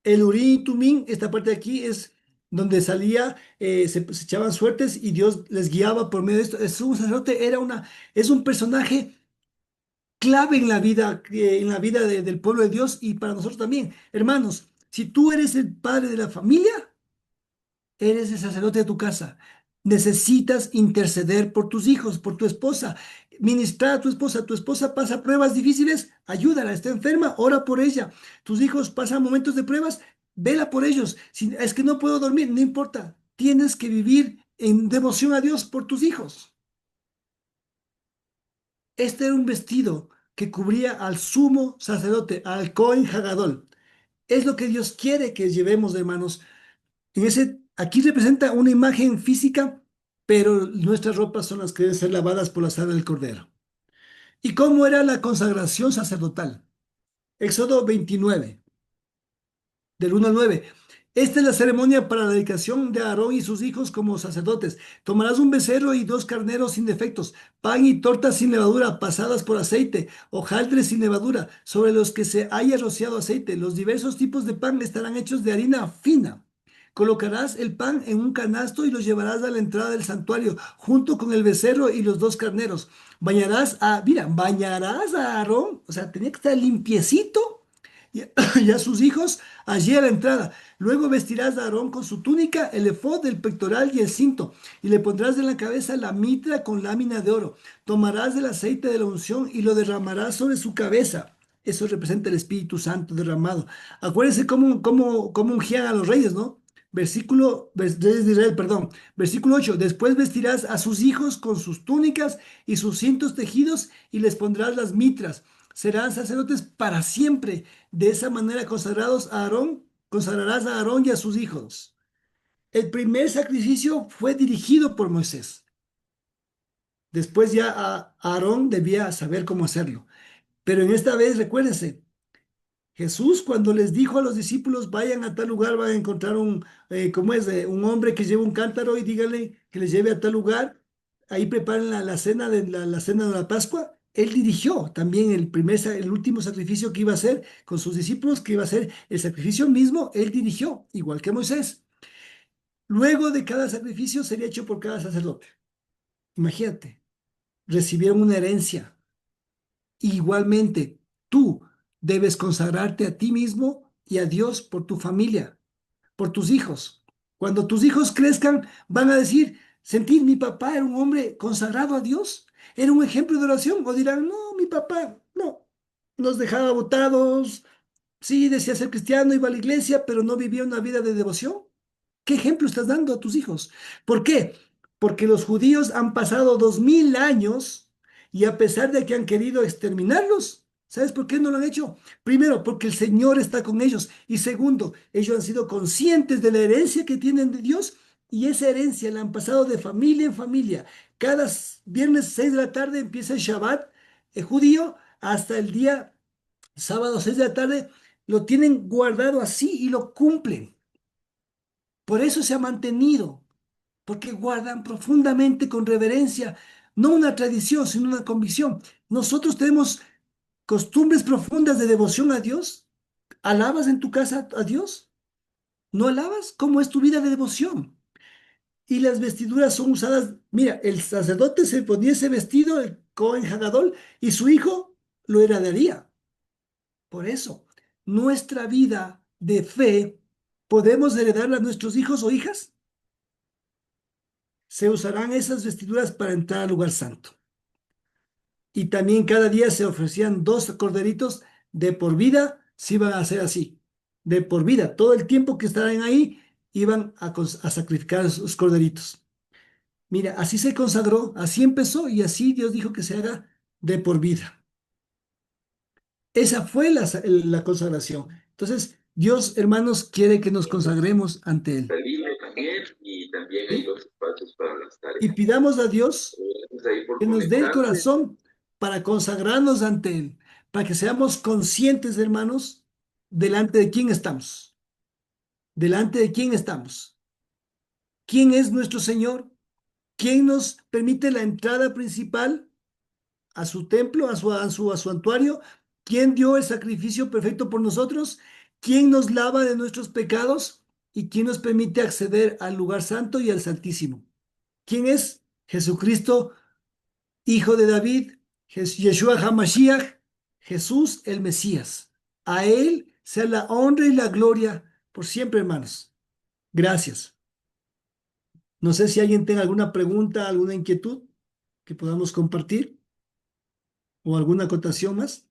el Urim y Tumim, esta parte de aquí es donde salía, se echaban suertes y Dios les guiaba por medio de esto. Es un sacerdote, es un personaje clave en la vida del pueblo de Dios y para nosotros también. Hermanos, si tú eres el padre de la familia, eres el sacerdote de tu casa. Necesitas interceder por tus hijos, por tu esposa, ministrar a tu esposa. Tu esposa pasa pruebas difíciles, ayúdala. Está enferma, ora por ella. Tus hijos pasan momentos de pruebas, vela por ellos. Si es que no puedo dormir, no importa. Tienes que vivir en devoción a Dios por tus hijos. Este era un vestido que cubría al sumo sacerdote, al Cohen Hagadol. Es lo que Dios quiere que llevemos, hermanos. Aquí representa una imagen física, pero nuestras ropas son las que deben ser lavadas por la sangre del Cordero. ¿Y cómo era la consagración sacerdotal? Éxodo 29, del 1 al 9. Esta es la ceremonia para la dedicación de Aarón y sus hijos como sacerdotes. Tomarás un becerro y 2 carneros sin defectos, pan y tortas sin levadura, pasadas por aceite, hojaldres sin levadura, sobre los que se haya rociado aceite. Los diversos tipos de pan estarán hechos de harina fina. Colocarás el pan en un canasto y lo llevarás a la entrada del santuario, junto con el becerro y los 2 carneros. Bañarás a Aarón, o sea, tenía que estar limpiecito y, y a sus hijos allí a la entrada. Luego vestirás a Aarón con su túnica, el efod, el pectoral y el cinto, y le pondrás en la cabeza la mitra con lámina de oro. Tomarás del aceite de la unción y lo derramarás sobre su cabeza. Eso representa el Espíritu Santo derramado. Acuérdense cómo ungían a los reyes, ¿no? Reyes de Israel, perdón. Versículo 8. Después vestirás a sus hijos con sus túnicas y sus cintos tejidos y les pondrás las mitras. Serán sacerdotes para siempre. De esa manera consagrarás a Aarón y a sus hijos. El primer sacrificio fue dirigido por Moisés. Después ya Aarón debía saber cómo hacerlo. Pero en esta vez, recuérdense, Jesús cuando les dijo a los discípulos, vayan a tal lugar, van a encontrar ¿cómo es? Un hombre que lleva un cántaro y díganle que les lleve a tal lugar. Ahí preparen la cena la cena de la Pascua. Él dirigió también el último sacrificio que iba a hacer con sus discípulos, que iba a ser el sacrificio mismo, él dirigió, igual que Moisés. Luego de cada sacrificio sería hecho por cada sacerdote. Imagínate, recibieron una herencia. Igualmente, tú debes consagrarte a ti mismo y a Dios por tu familia, por tus hijos. Cuando tus hijos crezcan, van a decir, sentir, mi papá era un hombre consagrado a Dios, era un ejemplo de oración. O dirán, no, mi papá, no, nos dejaba botados, sí, decía ser cristiano, iba a la iglesia, pero no vivía una vida de devoción. ¿Qué ejemplo estás dando a tus hijos? ¿Por qué? Porque los judíos han pasado 2000 años y a pesar de que han querido exterminarlos, ¿sabes por qué no lo han hecho? Primero, porque el Señor está con ellos. Y segundo, ellos han sido conscientes de la herencia que tienen de Dios y esa herencia la han pasado de familia en familia. Cada viernes 6 de la tarde empieza el Shabbat judío hasta el día sábado 6 de la tarde. Lo tienen guardado así y lo cumplen. Por eso se ha mantenido, porque guardan profundamente con reverencia, no una tradición, sino una convicción. Nosotros tenemos costumbres profundas de devoción a Dios. ¿Alabas en tu casa a Dios? ¿No alabas? ¿Cómo es tu vida de devoción? Y las vestiduras son usadas. Mira, el sacerdote se ponía ese vestido, el Cohen Hagadol, y su hijo lo heredaría. Por eso, nuestra vida de fe, ¿podemos heredarla a nuestros hijos o hijas? Se usarán esas vestiduras para entrar al lugar santo. Y también cada día se ofrecían 2 corderitos de por vida, si iban a ser así, de por vida. Todo el tiempo que estaban ahí, iban a sacrificar esos corderitos. Mira, así se consagró, así empezó y así Dios dijo que se haga de por vida. Esa fue la consagración. Entonces, Dios, hermanos, quiere que nos consagremos ante Él. Y también hay ¿Sí? 2 espacios para las Y tareas. pidamos a Dios Gracias ahí por que nos dé el conectarte. corazón para consagrarnos ante Él, para que seamos conscientes, hermanos, delante de quién estamos, delante de quién estamos, quién es nuestro Señor, quién nos permite la entrada principal a su templo, a su santuario, quién dio el sacrificio perfecto por nosotros, quién nos lava de nuestros pecados y quién nos permite acceder al lugar santo y al Santísimo. ¿Quién es? Jesucristo, Hijo de David, Yeshua HaMashiach, Jesús el Mesías. A Él sea la honra y la gloria por siempre, hermanos. Gracias. No sé si alguien tenga alguna pregunta, alguna inquietud que podamos compartir o alguna acotación más.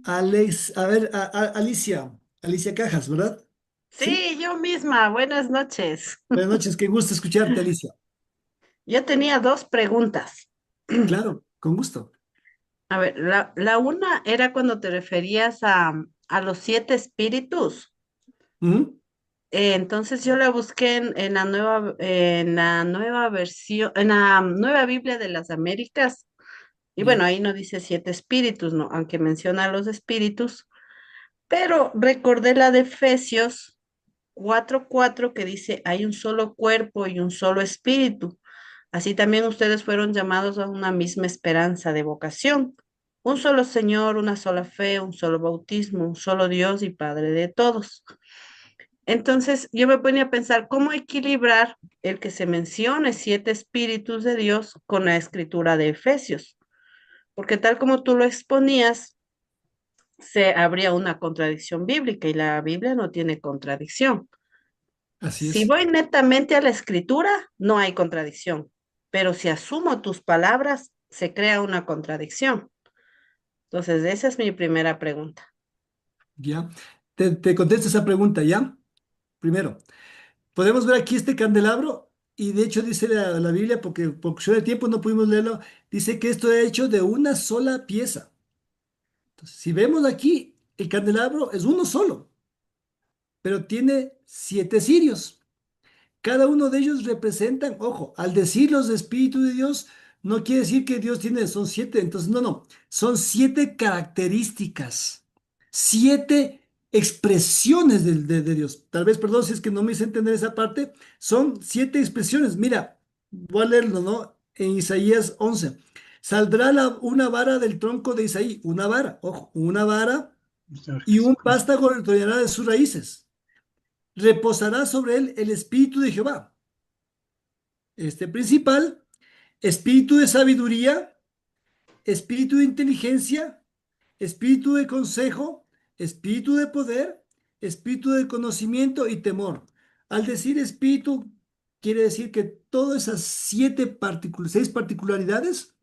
Alex, a ver, Alicia Cajas, ¿verdad? Sí. Sí, yo misma. Buenas noches. Buenas noches, qué gusto escucharte, Alicia. Yo tenía dos preguntas. Claro, con gusto. A ver, la una era cuando te referías a los 7 espíritus. Ujú. Entonces yo la busqué en la nueva versión, en la nueva Biblia de las Américas. Y Ya, bueno, ahí no dice 7 espíritus, ¿no? Aunque menciona los espíritus. Pero recordé la de Efesios 4:4 que dice, hay un solo cuerpo y un solo espíritu. Así también ustedes fueron llamados a una misma esperanza de vocación. Un solo Señor, una sola fe, un solo bautismo, un solo Dios y Padre de todos. Entonces yo me ponía a pensar cómo equilibrar el que se mencione 7 espíritus de Dios con la escritura de Efesios, porque tal como tú lo exponías, se habría una contradicción bíblica y la Biblia no tiene contradicción. así Si es. voy netamente a la escritura, no hay contradicción, pero si asumo tus palabras, se crea una contradicción. Entonces, esa es mi primera pregunta. Ya. Te contesto esa pregunta, ¿ya? Primero, podemos ver aquí este candelabro y de hecho dice la Biblia, porque por cuestión de tiempo no pudimos leerlo, dice que esto es hecho de una sola pieza. Entonces, si vemos aquí, el candelabro es uno solo, pero tiene 7 cirios. Cada uno de ellos representan, ojo, al decir los espíritus de Dios, no quiere decir que Dios tiene, son siete, entonces no, no, son siete características, siete expresiones de Dios. Tal vez, perdón si es que no me hice entender esa parte, son siete expresiones. Mira, voy a leerlo, ¿no? En Isaías 11. Saldrá una vara del tronco de Isaí, una vara, ojo, una vara, Señor y un Jesucristo. vástago retoñará de sus raíces. Reposará sobre él el espíritu de Jehová, este principal, espíritu de sabiduría, espíritu de inteligencia, espíritu de consejo, espíritu de poder, espíritu de conocimiento y temor. Al decir espíritu, quiere decir que todas esas seis particularidades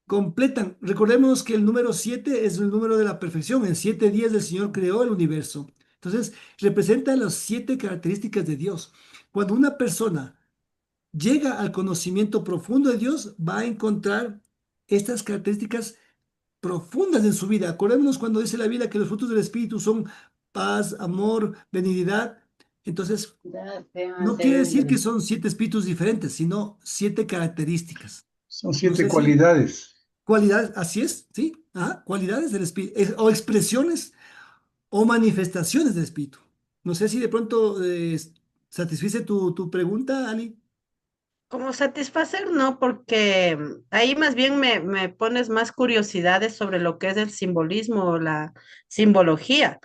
completan. Recordemos que el número 7 es el número de la perfección. En 7 días el Señor creó el universo. Entonces, representa las siete características de Dios. Cuando una persona llega al conocimiento profundo de Dios, va a encontrar estas características profundas en su vida. Acordémonos cuando dice la Biblia que los frutos del Espíritu son paz, amor, benignidad. Entonces, no quiere decir que son siete espíritus diferentes, sino siete características. Son No siete sé si cualidades. cualidades, así es, ¿sí? Ajá, cualidades del Espíritu, o expresiones o manifestaciones del Espíritu. No sé si de pronto satisfice tu pregunta, Ali. Como satisfacer, no, porque ahí más bien me pones más curiosidades sobre lo que es el simbolismo o la simbología,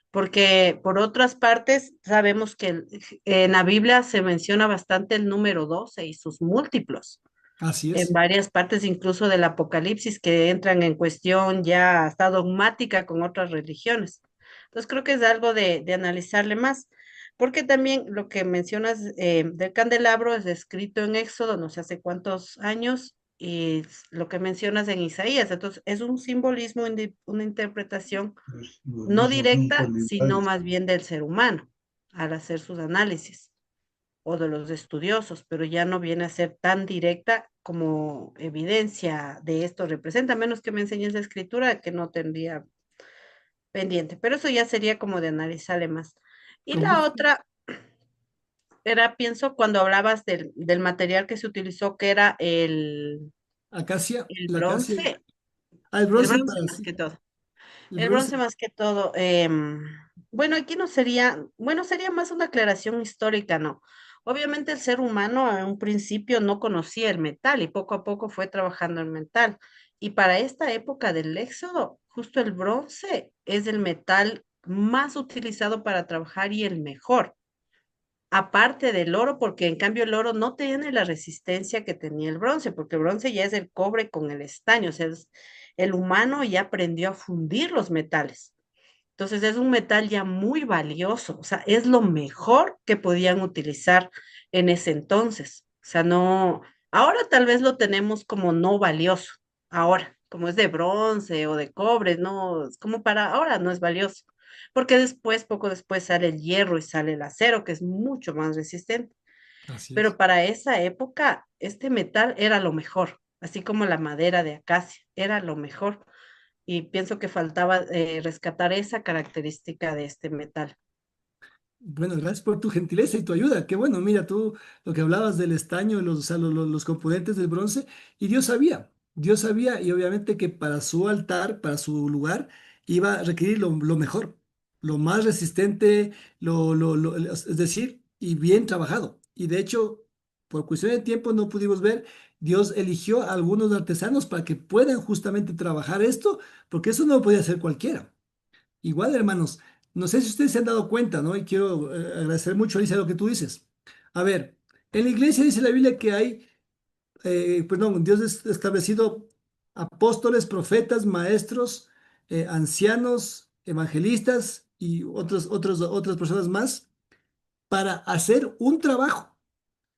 porque por otras partes sabemos que en la Biblia se menciona bastante el número 12 y sus múltiplos, Así en es. varias partes incluso del Apocalipsis que entran en cuestión ya hasta dogmática con otras religiones. Entonces creo que es algo de analizarle más, porque también lo que mencionas del candelabro es escrito en Éxodo, no sé hace cuántos años, y lo que mencionas en Isaías, entonces es un simbolismo, una interpretación Los no mismos son directa, sino cualidades. más bien del ser humano al hacer sus análisis o de los estudiosos, pero ya no viene a ser tan directa como evidencia de esto representa, a menos que me enseñes la escritura, que no tendría pendiente, pero eso ya sería como de analizarle más. Y Con la gusto. otra era, pienso, cuando hablabas del material que se utilizó, que era Acacia, el la acacia. bronce, Ah, el el bronce bronce para más sí. que todo. El El bronce. bronce más que todo. Bueno, aquí no sería, bueno, sería más una aclaración histórica, ¿no? Obviamente el ser humano en un principio no conocía el metal y poco a poco fue trabajando el metal. Y para esta época del Éxodo, justo el bronce es el metal más utilizado para trabajar y el mejor. Aparte del oro, porque en cambio el oro no tiene la resistencia que tenía el bronce, porque el bronce ya es el cobre con el estaño, o sea, el humano ya aprendió a fundir los metales. Entonces es un metal ya muy valioso, o sea, es lo mejor que podían utilizar en ese entonces. O sea, no, ahora tal vez lo tenemos como no valioso, ahora, como es de bronce o de cobre, no, es como para ahora no es valioso, porque después, poco después sale el hierro y sale el acero, que es mucho más resistente. Así Pero es. para esa época, este metal era lo mejor, así como la madera de acacia, era lo mejor y pienso que faltaba rescatar esa característica de este metal. Bueno, gracias por tu gentileza y tu ayuda. Qué bueno, mira tú lo que hablabas del estaño, o sea, los componentes del bronce, y Dios sabía, y obviamente que para su altar, para su lugar, iba a requerir lo mejor, lo más resistente, es decir, y bien trabajado. Y de hecho, por cuestión de tiempo no pudimos ver, Dios eligió a algunos artesanos para que puedan justamente trabajar esto, porque eso no lo podía hacer cualquiera. Igual, hermanos, no sé si ustedes se han dado cuenta, ¿no? Y quiero agradecer mucho, Alicia, lo que tú dices. A ver, en la iglesia dice la Biblia que hay, perdón, Dios ha establecido apóstoles, profetas, maestros, ancianos, evangelistas y otras personas más para hacer un trabajo.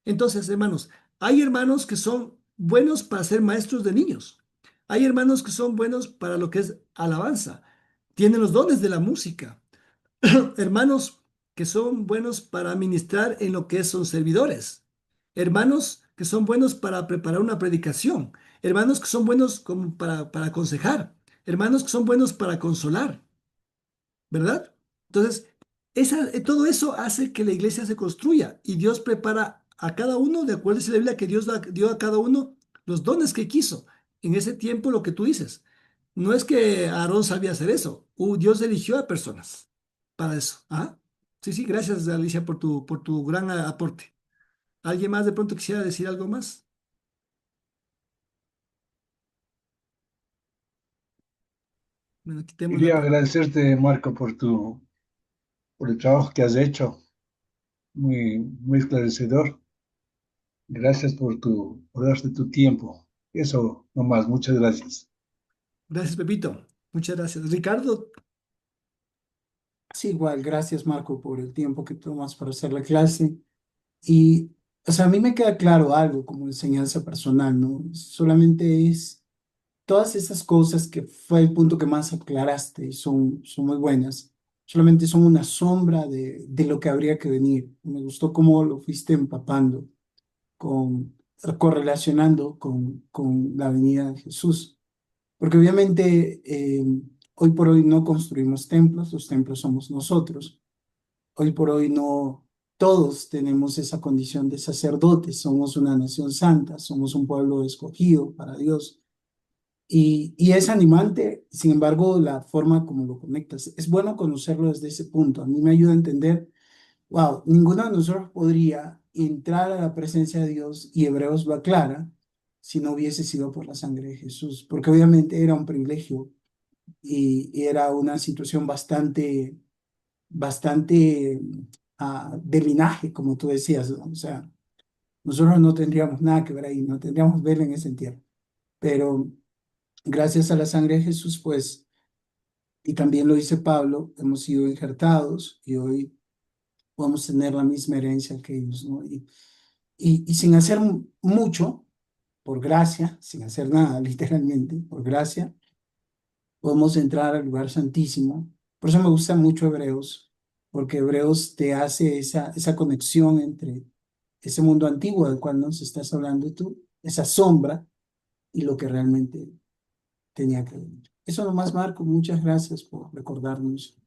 Entonces, hermanos, hay hermanos que son buenos para ser maestros de niños. Hay hermanos que son buenos para lo que es alabanza. Tienen los dones de la música. Hermanos que son buenos para ministrar en lo que son servidores. Hermanos que son buenos para preparar una predicación. Hermanos que son buenos como para aconsejar. Hermanos que son buenos para consolar. ¿Verdad? Entonces, todo eso hace que la iglesia se construya y Dios prepara a cada uno, de acuerdo a la Biblia, que Dios dio a cada uno los dones que quiso. En ese tiempo, lo que tú dices, no es que Aarón sabía hacer eso. Dios eligió a personas para eso. ¿Ah? Sí, sí, gracias, Alicia, por tu gran aporte. ¿Alguien más de pronto quisiera decir algo más? Bueno, quitemos la... Quería agradecerte, Marco, por el trabajo que has hecho, muy esclarecedor. Gracias por darte tu tiempo. Eso nomás, muchas gracias. Gracias, Pepito. Muchas gracias. Ricardo, Sí, igual, gracias Marco por el tiempo que tomas para hacer la clase. Y, o sea, a mí me queda claro algo como enseñanza personal, ¿no? Solamente es todas esas cosas que fue el punto que más aclaraste y son muy buenas. Solamente son una sombra de lo que habría que venir. Me gustó cómo lo fuiste empapando, con, correlacionando con la venida de Jesús. Porque obviamente hoy por hoy no construimos templos, los templos somos nosotros. Hoy por hoy no todos tenemos esa condición de sacerdotes, somos una nación santa, somos un pueblo escogido para Dios. Y es animante, sin embargo, la forma como lo conectas. Es bueno conocerlo desde ese punto. A mí me ayuda a entender, wow, ninguno de nosotros podría entrar a la presencia de Dios, y Hebreos lo aclara, si no hubiese sido por la sangre de Jesús, porque obviamente era un privilegio y era una situación bastante de linaje, como tú decías, ¿no? O sea, nosotros no tendríamos nada que ver ahí, no tendríamos vela en ese entierro, pero gracias a la sangre de Jesús, pues, y también lo dice Pablo, hemos sido injertados y hoy podemos tener la misma herencia que ellos, ¿no? Y sin hacer mucho, por gracia, sin hacer nada, literalmente, por gracia, podemos entrar al lugar santísimo. Por eso me gusta mucho Hebreos, porque Hebreos te hace esa conexión entre ese mundo antiguo del cual nos estás hablando tú, esa sombra, y lo que realmente tenía que venir. Eso nomás, Marco, muchas gracias por recordarnos.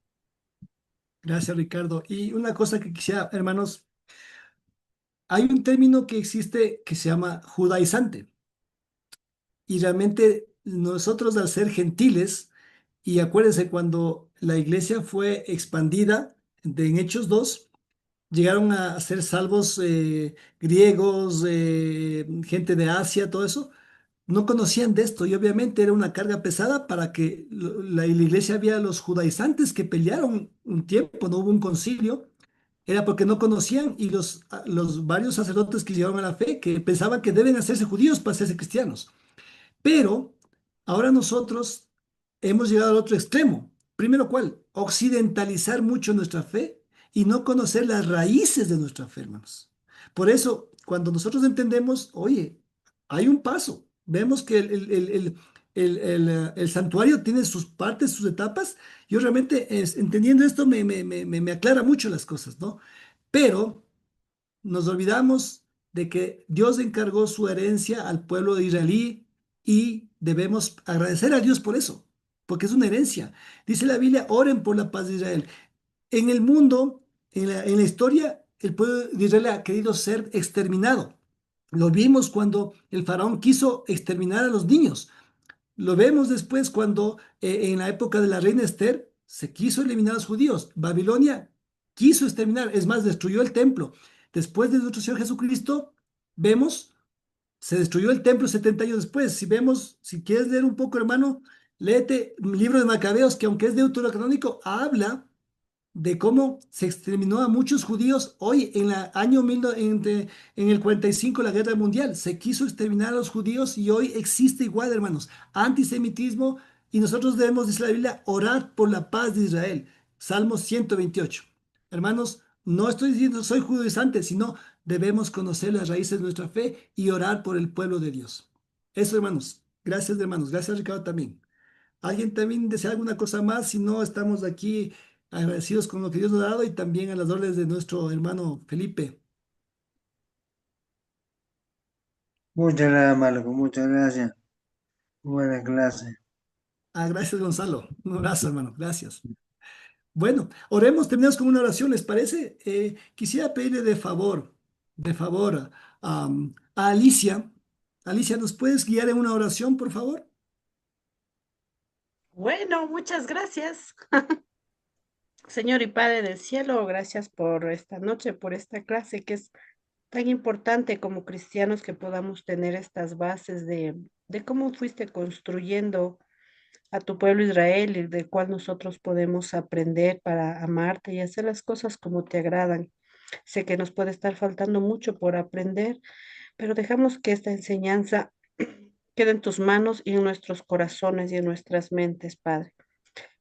gracias, Ricardo. Y una cosa que quisiera, hermanos, hay un término que existe que se llama judaizante. Y realmente nosotros al ser gentiles, y acuérdense cuando la iglesia fue expandida en Hechos 2 llegaron a ser salvos griegos, gente de Asia, todo eso, no conocían de esto y obviamente era una carga pesada para que la iglesia había los judaizantes que pelearon un tiempo, no hubo un concilio, era porque no conocían y los varios sacerdotes que llegaron a la fe que pensaban que deben hacerse judíos para hacerse cristianos. Pero ahora nosotros hemos llegado al otro extremo. Primero, ¿cuál? Occidentalizar mucho nuestra fe y no conocer las raíces de nuestra fe, hermanos. Por eso, cuando nosotros entendemos, oye, hay un paso. Vemos que el santuario tiene sus partes, sus etapas. Yo realmente, entendiendo esto, me aclara mucho las cosas, ¿no? Pero nos olvidamos de que Dios encargó su herencia al pueblo de israelí y debemos agradecer a Dios por eso, porque es una herencia. Dice la Biblia, oren por la paz de Israel. En el mundo, en la historia, el pueblo de Israel ha querido ser exterminado. Lo vimos cuando el faraón quiso exterminar a los niños. Lo vemos después cuando en la época de la reina Esther se quiso eliminar a los judíos. Babilonia quiso exterminar, es más, destruyó el templo. Después de nuestro Señor Jesucristo, vemos, se destruyó el templo 70 años después. Si vemos, si quieres leer un poco, hermano, léete el libro de Macabeos, que aunque es deuterocanónico, habla de cómo se exterminó a muchos judíos hoy en el año en el 45, la guerra mundial. Se quiso exterminar a los judíos y hoy existe igual, hermanos, antisemitismo y nosotros debemos, dice la Biblia, orar por la paz de Israel. Salmo 128. Hermanos, no estoy diciendo soy judaizante, sino debemos conocer las raíces de nuestra fe y orar por el pueblo de Dios. Eso, hermanos. Gracias, hermanos. Gracias, Ricardo, también. ¿Alguien también desea alguna cosa más? Si no, estamos aquí agradecidos con lo que Dios nos ha dado y también a las órdenes de nuestro hermano Felipe. Muchas gracias, Marco, muchas gracias. Buena clase. Gracias, Gonzalo. Un abrazo, hermano. Gracias. Bueno, oremos, terminamos con una oración, ¿les parece? Quisiera pedirle de favor a Alicia Alicia, ¿nos puedes guiar en una oración, por favor? Bueno, muchas gracias. Señor y Padre del cielo, gracias por esta noche, por esta clase que es tan importante como cristianos que podamos tener estas bases de cómo fuiste construyendo a tu pueblo Israel y del cual nosotros podemos aprender para amarte y hacer las cosas como te agradan. Sé que nos puede estar faltando mucho por aprender, pero dejamos que esta enseñanza quede en tus manos y en nuestros corazones y en nuestras mentes, Padre.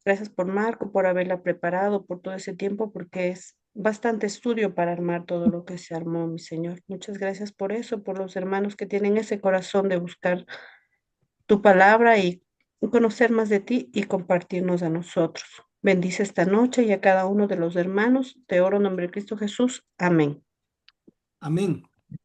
Gracias por Marco, por haberla preparado por todo ese tiempo, porque es bastante estudio para armar todo lo que se armó, mi Señor. Muchas gracias por eso, por los hermanos que tienen ese corazón de buscar tu palabra y conocer más de ti y compartirnos a nosotros. Bendice esta noche y a cada uno de los hermanos. Te oro en nombre de Cristo Jesús. Amén. Amén.